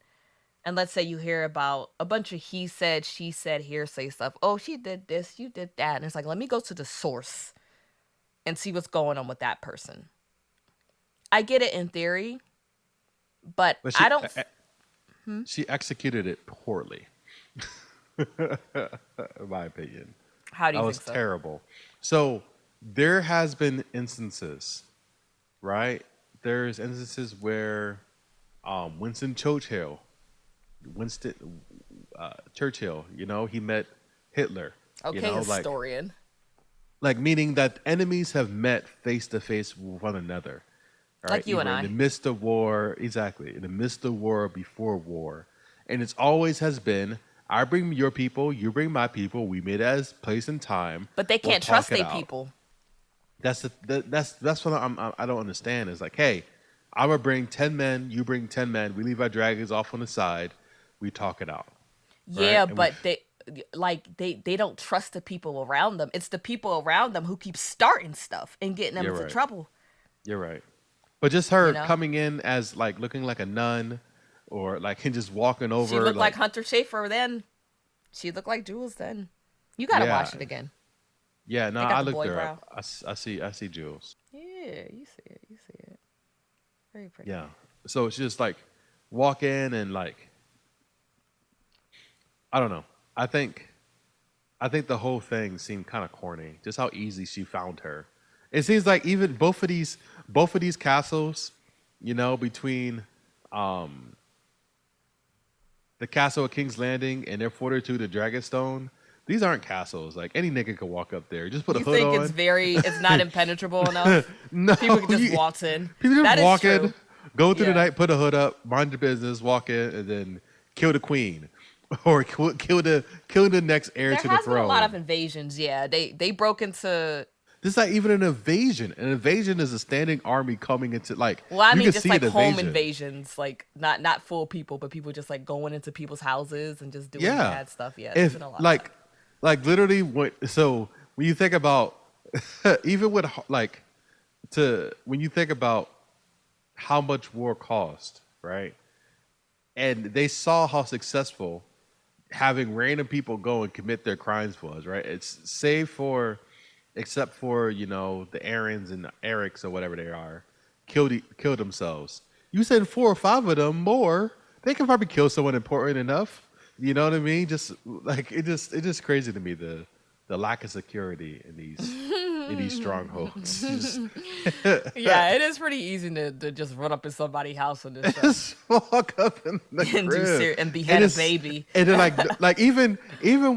[SPEAKER 1] and let's say you hear about a bunch of he said, she said, hearsay stuff. Oh, she did this, you did that, and it's like let me go to the source and see what's going on with that person. I get it in theory, but
[SPEAKER 2] But
[SPEAKER 1] I don't.
[SPEAKER 2] she executed it poorly, in my opinion.
[SPEAKER 1] How do
[SPEAKER 2] That
[SPEAKER 1] you
[SPEAKER 2] was
[SPEAKER 1] think so?
[SPEAKER 2] terrible. So there has been instances, right? There's instances where Winston Churchill, he met Hitler.
[SPEAKER 1] Okay,
[SPEAKER 2] Like
[SPEAKER 1] historian.
[SPEAKER 2] like meaning that enemies have met face to face with one another. All right,
[SPEAKER 1] Like you and
[SPEAKER 2] either in the
[SPEAKER 1] I.
[SPEAKER 2] midst of war, exactly, in the midst of war, or before war, and it's always has been. I bring your people, you bring my people. We meet as place and time.
[SPEAKER 1] But they
[SPEAKER 2] We'll
[SPEAKER 1] can't
[SPEAKER 2] talk
[SPEAKER 1] trust
[SPEAKER 2] it
[SPEAKER 1] their
[SPEAKER 2] out.
[SPEAKER 1] people.
[SPEAKER 2] That's what I don't understand. Is like, hey, I'm gonna bring 10 men. You bring 10 men. We leave our dragons off on the side. We talk it out, right?
[SPEAKER 1] Yeah,
[SPEAKER 2] And we,
[SPEAKER 1] but they don't trust the people around them. It's the people around them who keep starting stuff and getting them
[SPEAKER 2] you're
[SPEAKER 1] into
[SPEAKER 2] right.
[SPEAKER 1] trouble.
[SPEAKER 2] You're right. But just
[SPEAKER 1] You
[SPEAKER 2] her
[SPEAKER 1] know,
[SPEAKER 2] coming in as like looking like a nun, or like and just walking
[SPEAKER 1] she
[SPEAKER 2] over,
[SPEAKER 1] looked like
[SPEAKER 2] like,
[SPEAKER 1] Hunter Schafer then. She looked like Jules then. You gotta
[SPEAKER 2] yeah,
[SPEAKER 1] watch it again.
[SPEAKER 2] yeah. No,
[SPEAKER 1] They got
[SPEAKER 2] I
[SPEAKER 1] the
[SPEAKER 2] looked
[SPEAKER 1] boy
[SPEAKER 2] her up.
[SPEAKER 1] brow.
[SPEAKER 2] I see Jules.
[SPEAKER 1] Yeah, you see it. You see it. Very pretty.
[SPEAKER 2] Yeah. So it's just like walk in and like I don't know. I think I think the whole thing seemed kind of corny. Just how easy she found her. It seems like even both of these castles, between um, the castle of King's Landing and their Fortitude of Dragonstone, these aren't castles. Like any nigga could walk up there. Just put a
[SPEAKER 1] You
[SPEAKER 2] hood
[SPEAKER 1] think
[SPEAKER 2] on.
[SPEAKER 1] it's not impenetrable enough?
[SPEAKER 2] No,
[SPEAKER 1] People can just
[SPEAKER 2] you,
[SPEAKER 1] waltz in.
[SPEAKER 2] people just
[SPEAKER 1] That is
[SPEAKER 2] walk in,
[SPEAKER 1] true.
[SPEAKER 2] go through the
[SPEAKER 1] Yeah.
[SPEAKER 2] night, put a hood up, mind your business, walk in, and then kill the queen, or kill the next heir
[SPEAKER 1] There
[SPEAKER 2] to the
[SPEAKER 1] has been a lot
[SPEAKER 2] throne.
[SPEAKER 1] of invasions. Yeah, they broke into.
[SPEAKER 2] This is not even an invasion. An invasion is a standing army coming into like
[SPEAKER 1] Well, I
[SPEAKER 2] you
[SPEAKER 1] mean,
[SPEAKER 2] can
[SPEAKER 1] just
[SPEAKER 2] see
[SPEAKER 1] like
[SPEAKER 2] an
[SPEAKER 1] home
[SPEAKER 2] invasion.
[SPEAKER 1] invasions, like not full people, but people just like going into people's houses and just doing
[SPEAKER 2] Yeah,
[SPEAKER 1] bad stuff. Yeah, there's
[SPEAKER 2] if
[SPEAKER 1] been a lot of that.
[SPEAKER 2] like literally what so when you think about even with like to when you think about how much war cost, right? And they saw how successful having random people go and commit their crimes was, right? It's save for, except for the Aarons and the Erics or whatever they are, killed themselves. You said 4 or 5 of them more. They can probably kill someone important enough. You know what I mean? Just like it's just crazy to me the lack of security in these strongholds.
[SPEAKER 1] Yeah, it is pretty easy to just run up in somebody's house on this show
[SPEAKER 2] Just walk up in the
[SPEAKER 1] and
[SPEAKER 2] crib
[SPEAKER 1] and behead a
[SPEAKER 2] it's-
[SPEAKER 1] baby.
[SPEAKER 2] and then like even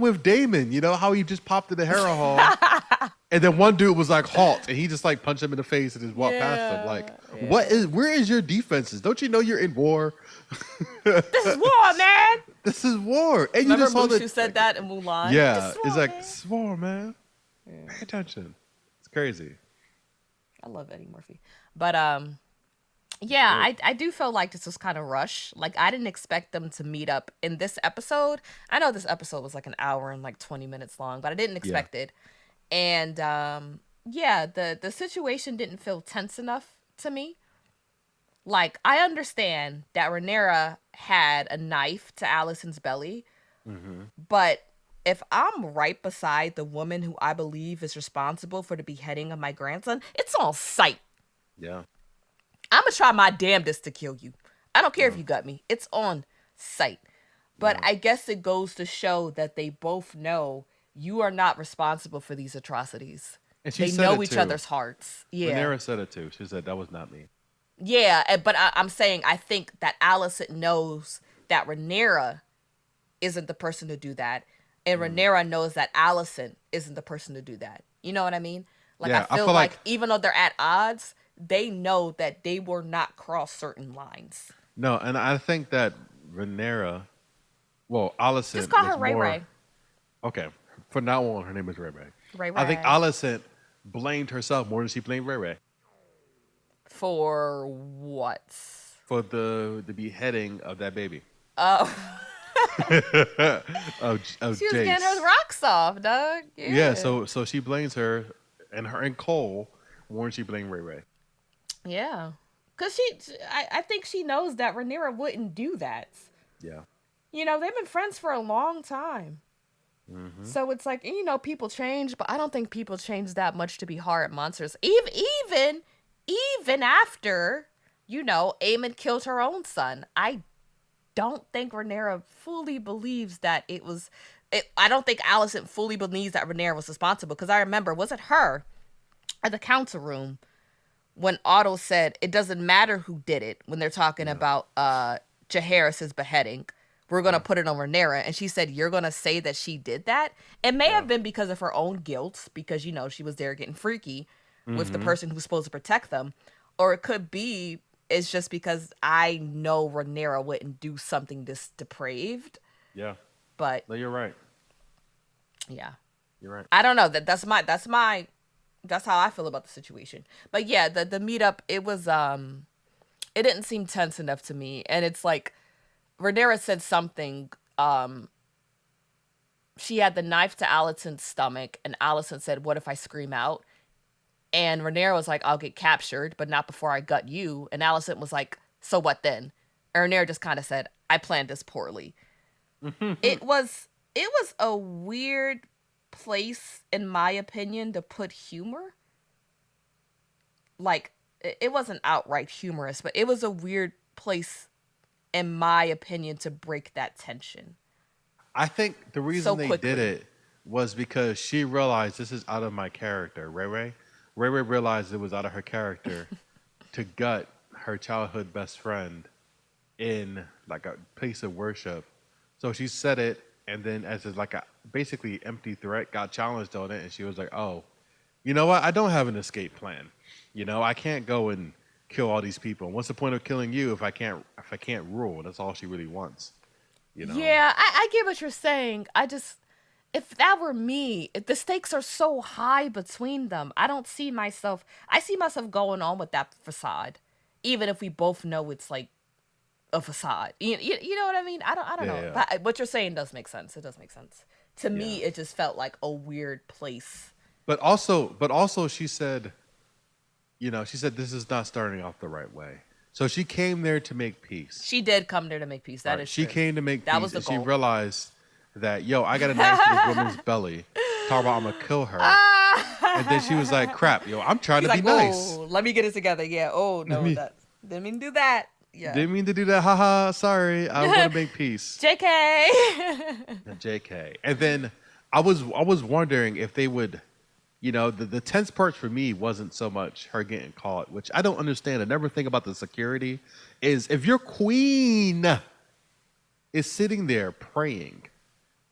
[SPEAKER 2] with Damon, how he just popped in the Harrow Hall, and then one dude was like halt, and he just like punched him in the face and just walked past him. Like, where is your defenses? Don't you know you're in war?
[SPEAKER 1] This is war, man.
[SPEAKER 2] This is war, and you
[SPEAKER 1] Remember
[SPEAKER 2] just saw
[SPEAKER 1] Mushu said that in Mulan?
[SPEAKER 2] Yeah,
[SPEAKER 1] This is
[SPEAKER 2] it's
[SPEAKER 1] war,
[SPEAKER 2] like
[SPEAKER 1] man.
[SPEAKER 2] this is war, man. Pay attention. It's crazy.
[SPEAKER 1] I love Eddie Murphy, but yeah, I do feel like this was kind of rushed. Like I didn't expect them to meet up in this episode. I know this episode was like an hour and like 20 minutes long, but I didn't expect it. And yeah, the situation didn't feel tense enough to me. Like I understand that Rhaenyra had a knife to Alicent's belly, but if I'm right beside the woman who I believe is responsible for the beheading of my grandson, it's on sight.
[SPEAKER 2] Yeah,
[SPEAKER 1] I'm gonna try my damnedest to kill you. I don't care if you got me. It's on sight. But I guess it goes to show that they both know you are not responsible for these atrocities.
[SPEAKER 2] and she
[SPEAKER 1] They
[SPEAKER 2] said
[SPEAKER 1] know
[SPEAKER 2] it
[SPEAKER 1] each
[SPEAKER 2] too.
[SPEAKER 1] other's hearts. Yeah.
[SPEAKER 2] Rhaenyra said it too. She said that was not me.
[SPEAKER 1] Yeah, but I'm saying I think that Alicent knows that Rhaenyra isn't the person to do that. And Rhaenyra knows that Alicent isn't the person to do that. You know what I mean? Like
[SPEAKER 2] Yeah,
[SPEAKER 1] I feel like even though they're at odds, they know that they will not cross certain lines.
[SPEAKER 2] No, and I think that Rhaenyra, well, Alicent
[SPEAKER 1] Just call
[SPEAKER 2] was
[SPEAKER 1] her Ray
[SPEAKER 2] more,
[SPEAKER 1] Ray.
[SPEAKER 2] Okay, from now on, her name is Ray Ray.
[SPEAKER 1] Ray
[SPEAKER 2] I think
[SPEAKER 1] Ray.
[SPEAKER 2] Alicent blamed herself more than she blamed Ray Ray
[SPEAKER 1] For what?
[SPEAKER 2] for the beheading of that baby.
[SPEAKER 1] Oh,
[SPEAKER 2] Of
[SPEAKER 1] she was
[SPEAKER 2] Jace.
[SPEAKER 1] getting her rocks off, dog.
[SPEAKER 2] Yeah, so she blames her and Cole more than she blamed Ray Ray.
[SPEAKER 1] Yeah. Because I think she knows that Rhaenyra wouldn't do that.
[SPEAKER 2] Yeah.
[SPEAKER 1] You know, they've been friends for a long time. So it's like, people change, but I don't think people change that much to be horrid monsters. Even after, Aemon killed her own son. I don't think Rhaenyra fully believes that it was... I don't think Alicent fully believes that Rhaenyra was responsible. Because I remember, was it her at the council room when Otto said it doesn't matter who did it when they're talking about Jaehaerys' beheading, we're going to put it on Rhaenyra. And she said, you're going to say that she did that? It may have been because of her own guilt, because, you know, she was there getting freaky with the person who's supposed to protect them. Or it could be it's just because I know Rhaenyra wouldn't do something this depraved.
[SPEAKER 2] Yeah.
[SPEAKER 1] But
[SPEAKER 2] No, you're right.
[SPEAKER 1] yeah.
[SPEAKER 2] You're right.
[SPEAKER 1] I don't know. That's how I feel about the situation. But yeah, the meetup, it was it didn't seem tense enough to me. And it's like Rhaenyra said something, she had the knife to Alicent's stomach, and Alicent said, "What if I scream out?" And Rhaenyra was like, "I'll get captured, but not before I gut you." And Alicent was like, "So what then?" And Rhaenyra just kind of said, "I planned this poorly." It was a weird place, in my opinion, to put humor. Like, it wasn't outright humorous, but it was a weird place, in my opinion, to break that tension
[SPEAKER 2] I think the reason
[SPEAKER 1] so
[SPEAKER 2] they
[SPEAKER 1] quickly.
[SPEAKER 2] did it was because she realized this is out of my character. Ray Ray. Ray Ray realized it was out of her character to gut her childhood best friend in like a place of worship. So she said it, and then as a, like a basically empty threat, got challenged on it, and she was like, "Oh, you know what? I don't have an escape plan. You know, I can't go and kill all these people. What's the point of killing you if I can't rule?" That's all she really wants. You know?
[SPEAKER 1] Yeah, I get what you're saying. If that were me, if the stakes are so high between them, I see myself going on with that facade, even if we both know it's like a facade. You know what I mean? I don't
[SPEAKER 2] Yeah,
[SPEAKER 1] know.
[SPEAKER 2] yeah,
[SPEAKER 1] But what you're saying does make sense. It does make sense. To
[SPEAKER 2] yeah.
[SPEAKER 1] me, it just felt like a weird place.
[SPEAKER 2] But also, she said, she said this is not starting off the right way. So she came there to make peace.
[SPEAKER 1] She did come there to make peace. That
[SPEAKER 2] Right?
[SPEAKER 1] is
[SPEAKER 2] She
[SPEAKER 1] true.
[SPEAKER 2] came to make
[SPEAKER 1] That
[SPEAKER 2] peace,
[SPEAKER 1] was the
[SPEAKER 2] and she
[SPEAKER 1] goal.
[SPEAKER 2] realized that, yo, I got a knife in this woman's belly. Talk about I'm gonna kill her. And then she was like, crap, yo, I'm trying
[SPEAKER 1] She's
[SPEAKER 2] to be
[SPEAKER 1] like,
[SPEAKER 2] nice.
[SPEAKER 1] oh, let me get it together. Yeah. Oh
[SPEAKER 2] Let
[SPEAKER 1] no,
[SPEAKER 2] me
[SPEAKER 1] that didn't mean to do that. Yeah.
[SPEAKER 2] didn't mean to do that. Haha, sorry. I want to make peace.
[SPEAKER 1] JK.
[SPEAKER 2] JK. And then I was wondering if they would, the tense part for me wasn't so much her getting caught, which I don't understand. I never think about the security. Is if your queen is sitting there praying,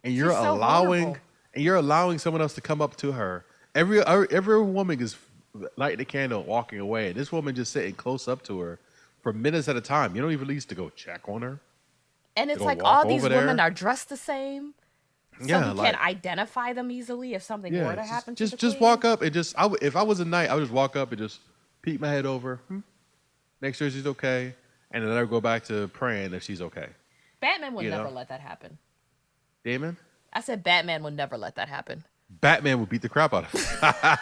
[SPEAKER 2] and
[SPEAKER 1] She's so vulnerable.
[SPEAKER 2] you're allowing someone else to come up to her. Every woman is lighting the candle, walking away, and this woman just sitting close up to her for minutes at a time. You don't even at least to go check on her,
[SPEAKER 1] And
[SPEAKER 2] to
[SPEAKER 1] it's
[SPEAKER 2] go
[SPEAKER 1] like
[SPEAKER 2] walk
[SPEAKER 1] all these
[SPEAKER 2] over
[SPEAKER 1] women
[SPEAKER 2] there.
[SPEAKER 1] are dressed the same. So
[SPEAKER 2] Yeah,
[SPEAKER 1] we
[SPEAKER 2] like
[SPEAKER 1] can't identify them easily if something were to happen to the
[SPEAKER 2] just
[SPEAKER 1] queen.
[SPEAKER 2] walk up and just if I was a knight, I would just walk up and just peek my head over, make sure she's okay, and then let her go back to praying if she's okay.
[SPEAKER 1] Batman would
[SPEAKER 2] You
[SPEAKER 1] never
[SPEAKER 2] know,
[SPEAKER 1] let that happen.
[SPEAKER 2] Damon,
[SPEAKER 1] I said Batman would never let that happen.
[SPEAKER 2] Batman would beat the crap out of her.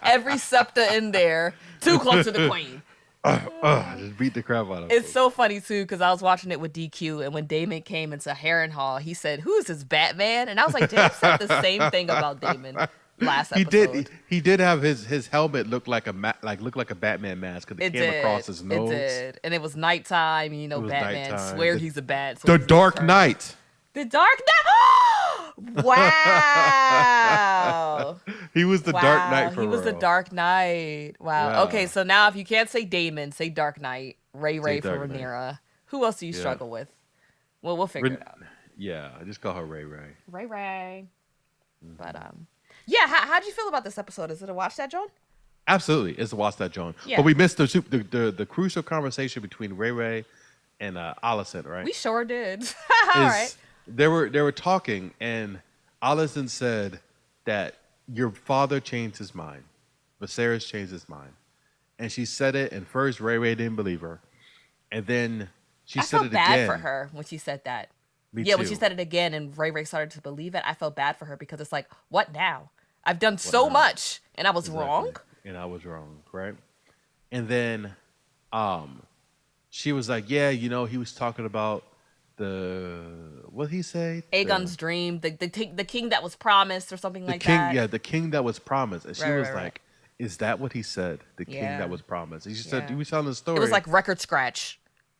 [SPEAKER 1] Every scepter in there, too close to the queen.
[SPEAKER 2] Just beat the crap out of
[SPEAKER 1] It's
[SPEAKER 2] her.
[SPEAKER 1] so funny too because I was watching it with DQ, and when Damon came into Harrenhal, he said, "Who is this Batman?" And I was like, James said the same thing about Damon last
[SPEAKER 2] He
[SPEAKER 1] episode.
[SPEAKER 2] did. He did have his helmet look like look like a Batman mask because it
[SPEAKER 1] It
[SPEAKER 2] came
[SPEAKER 1] did.
[SPEAKER 2] across his nose.
[SPEAKER 1] It did, and it was nighttime. You know,
[SPEAKER 2] It was
[SPEAKER 1] Batman
[SPEAKER 2] nighttime.
[SPEAKER 1] swear he's a bat. So
[SPEAKER 2] The
[SPEAKER 1] he's
[SPEAKER 2] Dark
[SPEAKER 1] nocturnal.
[SPEAKER 2] Knight.
[SPEAKER 1] The Dark Knight. Wow.
[SPEAKER 2] He was the
[SPEAKER 1] Wow.
[SPEAKER 2] Dark Knight for
[SPEAKER 1] He was the
[SPEAKER 2] real.
[SPEAKER 1] Dark Knight. Wow.
[SPEAKER 2] Yeah.
[SPEAKER 1] Okay, so now if you can't say Damon, say Dark Knight. Ray
[SPEAKER 2] Say
[SPEAKER 1] for
[SPEAKER 2] Dark Knight.
[SPEAKER 1] Rhaenyra. Who else do you
[SPEAKER 2] Yeah.
[SPEAKER 1] struggle with? Well, we'll figure
[SPEAKER 2] Ren-
[SPEAKER 1] it out.
[SPEAKER 2] Yeah, I just call her Ray Ray.
[SPEAKER 1] Ray.
[SPEAKER 2] Mm-hmm.
[SPEAKER 1] But yeah. How'd you feel about this episode? Is it a watch that, John?
[SPEAKER 2] Absolutely, it's the Watch That John.
[SPEAKER 1] Yeah.
[SPEAKER 2] But we missed the crucial conversation between Ray Ray and Alicent, right?
[SPEAKER 1] We sure did. All right.
[SPEAKER 2] They were talking, and Alicent said that your father changed his mind. Viserys changed his mind, and she said it. And first, Ray Ray didn't believe her, and then she
[SPEAKER 1] I
[SPEAKER 2] said
[SPEAKER 1] felt
[SPEAKER 2] it
[SPEAKER 1] bad
[SPEAKER 2] again.
[SPEAKER 1] for her when she said that.
[SPEAKER 2] Me
[SPEAKER 1] Yeah, when
[SPEAKER 2] too.
[SPEAKER 1] she said it again and Ray started to believe it, I felt bad for her because it's like, what now? I've done so much and I was
[SPEAKER 2] Exactly.
[SPEAKER 1] wrong.
[SPEAKER 2] And I was wrong, right? And then she was like, yeah, he was talking about what did he say?
[SPEAKER 1] Aegon's dream, the king that was promised or something
[SPEAKER 2] The
[SPEAKER 1] like
[SPEAKER 2] king,
[SPEAKER 1] that.
[SPEAKER 2] yeah, the king that was promised. And she
[SPEAKER 1] Right,
[SPEAKER 2] was
[SPEAKER 1] right,
[SPEAKER 2] like,
[SPEAKER 1] right.
[SPEAKER 2] is that what he said? The king
[SPEAKER 1] Yeah.
[SPEAKER 2] that was promised. And she
[SPEAKER 1] Yeah.
[SPEAKER 2] said, he was telling the story.
[SPEAKER 1] It was like record scratch.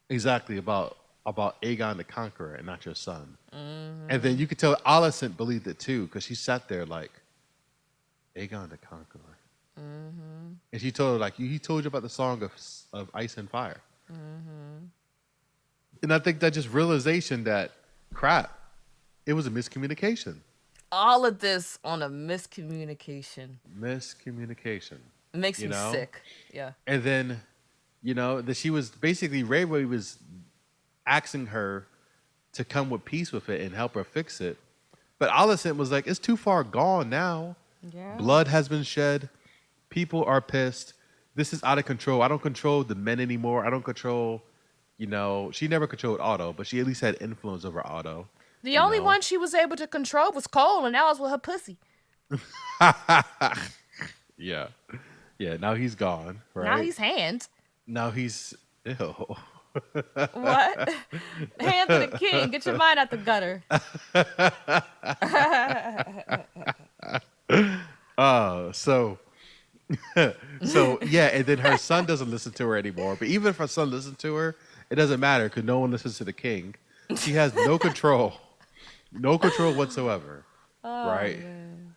[SPEAKER 2] Exactly about Aegon the Conqueror and not your son.
[SPEAKER 1] Mm-hmm.
[SPEAKER 2] And then you could tell Alicent believed it too because she sat there like, Aegon the Conqueror.
[SPEAKER 1] Mm-hmm.
[SPEAKER 2] And she told her like, he told you about the song of Ice and Fire. And I think that just realization that crap, it was a miscommunication.
[SPEAKER 1] All of this on a miscommunication.
[SPEAKER 2] Miscommunication.
[SPEAKER 1] It makes
[SPEAKER 2] You
[SPEAKER 1] me
[SPEAKER 2] know?
[SPEAKER 1] sick. Yeah.
[SPEAKER 2] And then, that she was basically Ray Ray was asking her to come with peace with it and help her fix it. But Alicent was like, it's too far gone now.
[SPEAKER 1] Yeah.
[SPEAKER 2] Blood has been shed. People are pissed. This is out of control. I don't control the men anymore. I don't control, she never controlled Otto, but she at least had influence over Otto,
[SPEAKER 1] The
[SPEAKER 2] you
[SPEAKER 1] only
[SPEAKER 2] know.
[SPEAKER 1] one she was able to control was Cole, and that was with her pussy.
[SPEAKER 2] Yeah. Yeah, now he's gone,
[SPEAKER 1] Now
[SPEAKER 2] right?
[SPEAKER 1] he's hand.
[SPEAKER 2] Now he's ew.
[SPEAKER 1] What? Hand to the king. Get your mind out the gutter.
[SPEAKER 2] So so yeah, and then her son doesn't listen to her anymore. But even if her son listens to her, it doesn't matter because no one listens to the king. She has no control whatsoever,
[SPEAKER 1] Oh
[SPEAKER 2] right?
[SPEAKER 1] man.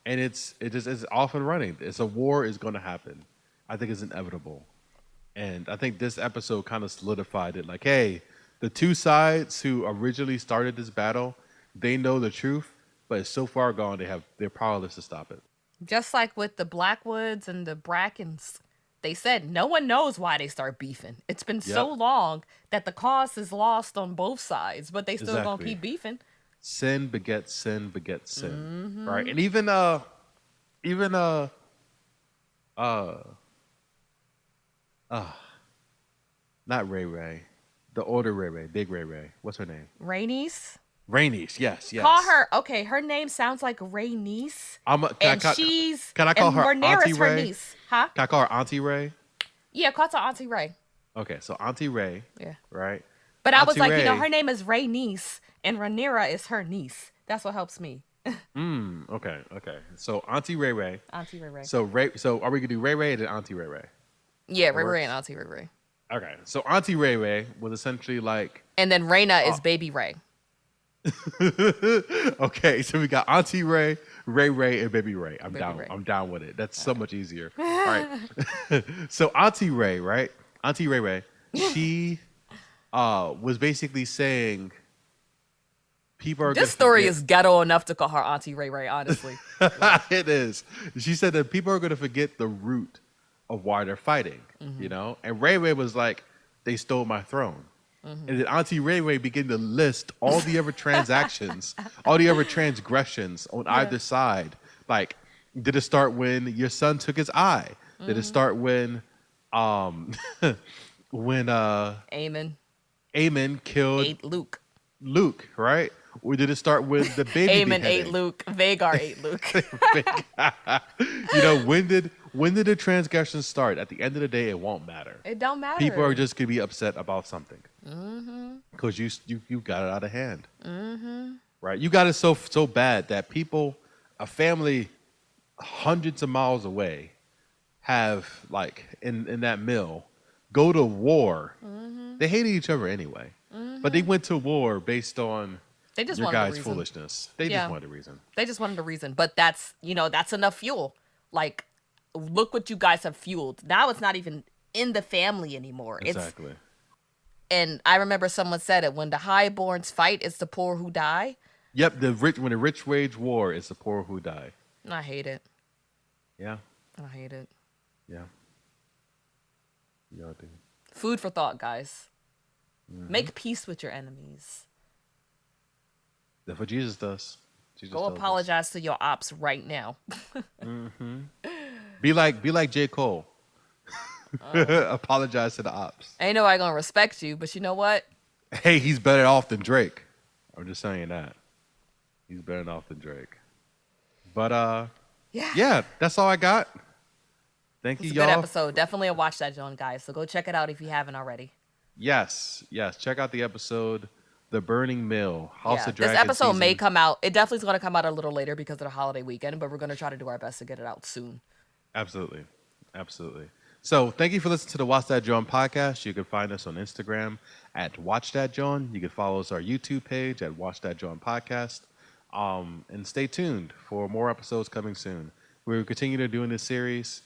[SPEAKER 2] And it's off and running. It's a war is going to happen. I think it's inevitable, and I think this episode kind of solidified it. Like, hey, the two sides who originally started this battle, they know the truth, but it's so far gone they're powerless to stop it.
[SPEAKER 1] Just like with the Blackwoods and the Brackens, they said no one knows why they start beefing. It's been so
[SPEAKER 2] Yep,
[SPEAKER 1] long that the cause is lost on both sides, but they still gonna
[SPEAKER 2] exactly.
[SPEAKER 1] keep beefing.
[SPEAKER 2] Sin begets sin begets sin, right?
[SPEAKER 1] Mm-hmm.
[SPEAKER 2] And even uh uh not Ray Ray, the older Ray Ray, big Ray Ray. What's her name?
[SPEAKER 1] Rhaenys.
[SPEAKER 2] Rainice. Yes,
[SPEAKER 1] Call
[SPEAKER 2] yes.
[SPEAKER 1] her okay. Her name sounds like Rhaenys,
[SPEAKER 2] I'm.
[SPEAKER 1] and she's
[SPEAKER 2] Can I call
[SPEAKER 1] and
[SPEAKER 2] her Auntie
[SPEAKER 1] Rhaenyra's her
[SPEAKER 2] Ray?
[SPEAKER 1] niece, huh?
[SPEAKER 2] Can I call her Auntie Ray?
[SPEAKER 1] Yeah, call her Auntie Ray.
[SPEAKER 2] Okay, so Auntie Ray,
[SPEAKER 1] Yeah,
[SPEAKER 2] right?
[SPEAKER 1] but I was
[SPEAKER 2] Auntie
[SPEAKER 1] like,
[SPEAKER 2] Ray.
[SPEAKER 1] her name is Rhaenys, and Rhaenyra is her niece. That's what helps me.
[SPEAKER 2] Okay, okay. So Auntie Ray Ray.
[SPEAKER 1] Auntie Ray Ray.
[SPEAKER 2] So Ray. So are we gonna do Ray Ray and then Auntie Ray Ray?
[SPEAKER 1] Yeah,
[SPEAKER 2] That
[SPEAKER 1] Ray Ray and
[SPEAKER 2] works.
[SPEAKER 1] Auntie Ray Ray.
[SPEAKER 2] Okay. So Auntie Ray Ray was essentially like.
[SPEAKER 1] And then Raina is Baby Ray.
[SPEAKER 2] Okay, so we got Auntie Ray, Ray Ray, and Baby Ray. I'm
[SPEAKER 1] Baby
[SPEAKER 2] down.
[SPEAKER 1] Ray.
[SPEAKER 2] I'm down with it. That's so much easier. All right. So Auntie Ray, right? Auntie Ray Ray, she was basically saying people are going
[SPEAKER 1] This
[SPEAKER 2] to
[SPEAKER 1] story
[SPEAKER 2] forget.
[SPEAKER 1] is ghetto enough to call her Auntie Ray Ray, honestly.
[SPEAKER 2] It is. She said that people are going to forget the root of why they're fighting, And Ray Ray was like, they stole my throne. And then Auntie Ray Ray began to list all the other transactions, all the other transgressions on
[SPEAKER 1] Yeah.
[SPEAKER 2] either side. Like, did it start when your son took his eye? Did it start when, um, when
[SPEAKER 1] Aemon
[SPEAKER 2] Aemon killed
[SPEAKER 1] ate Luke.
[SPEAKER 2] Luke, right? Or did it start with the baby
[SPEAKER 1] Aemon ate
[SPEAKER 2] beheading?
[SPEAKER 1] Luke. Vagar ate Luke.
[SPEAKER 2] When did the transgression start? At the end of the day, it won't matter.
[SPEAKER 1] It don't matter.
[SPEAKER 2] People are just gonna be upset about something because you got it out of hand, right? You got it so bad that people, a family hundreds of miles away, have like in that mill go to war. They hated each other anyway, but they went to war based on
[SPEAKER 1] They just
[SPEAKER 2] your
[SPEAKER 1] wanted a
[SPEAKER 2] guy's
[SPEAKER 1] reason.
[SPEAKER 2] foolishness. They
[SPEAKER 1] Yeah.
[SPEAKER 2] just wanted a reason.
[SPEAKER 1] They just wanted a reason. But that's that's enough fuel. Like, look what you guys have fueled. Now it's not even in the family anymore.
[SPEAKER 2] Exactly.
[SPEAKER 1] And I remember someone said it, when the highborns fight, it's the poor who die.
[SPEAKER 2] Yep. When the rich wage war, it's the poor who die.
[SPEAKER 1] And I hate it.
[SPEAKER 2] Yeah.
[SPEAKER 1] I hate it.
[SPEAKER 2] Yeah. Y'all do.
[SPEAKER 1] Food for thought, guys.
[SPEAKER 2] Mm-hmm.
[SPEAKER 1] Make peace with your enemies.
[SPEAKER 2] That's what Jesus does. Jesus
[SPEAKER 1] Go
[SPEAKER 2] tells us.
[SPEAKER 1] apologize to your ops right now.
[SPEAKER 2] Be like J. Cole. Apologize to the ops.
[SPEAKER 1] Ain't nobody gonna respect you, but you know what?
[SPEAKER 2] Hey, he's better off than Drake. I'm just saying that. He's better off than Drake. But yeah, that's all I got. Thank
[SPEAKER 1] It's
[SPEAKER 2] you,
[SPEAKER 1] a good
[SPEAKER 2] y'all.
[SPEAKER 1] episode. Definitely a watch that, John, guys. So go check it out if you haven't already.
[SPEAKER 2] Yes. Check out the episode, The Burning Mill, House of
[SPEAKER 1] This
[SPEAKER 2] Dragon.
[SPEAKER 1] episode may
[SPEAKER 2] season.
[SPEAKER 1] come out. It definitely is going to come out a little later because of the holiday weekend, but we're going to try to do our best to get it out soon.
[SPEAKER 2] Absolutely. So thank you for listening to the Watch That John podcast. You can find us on Instagram at Watch That John. You can follow us on our YouTube page at Watch That John podcast. And stay tuned for more episodes coming soon. We're continuing to doing this series,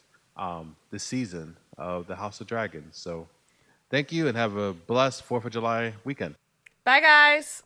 [SPEAKER 2] this season of the House of Dragons. So Thank you and have a blessed 4th of July weekend.
[SPEAKER 1] Bye, guys.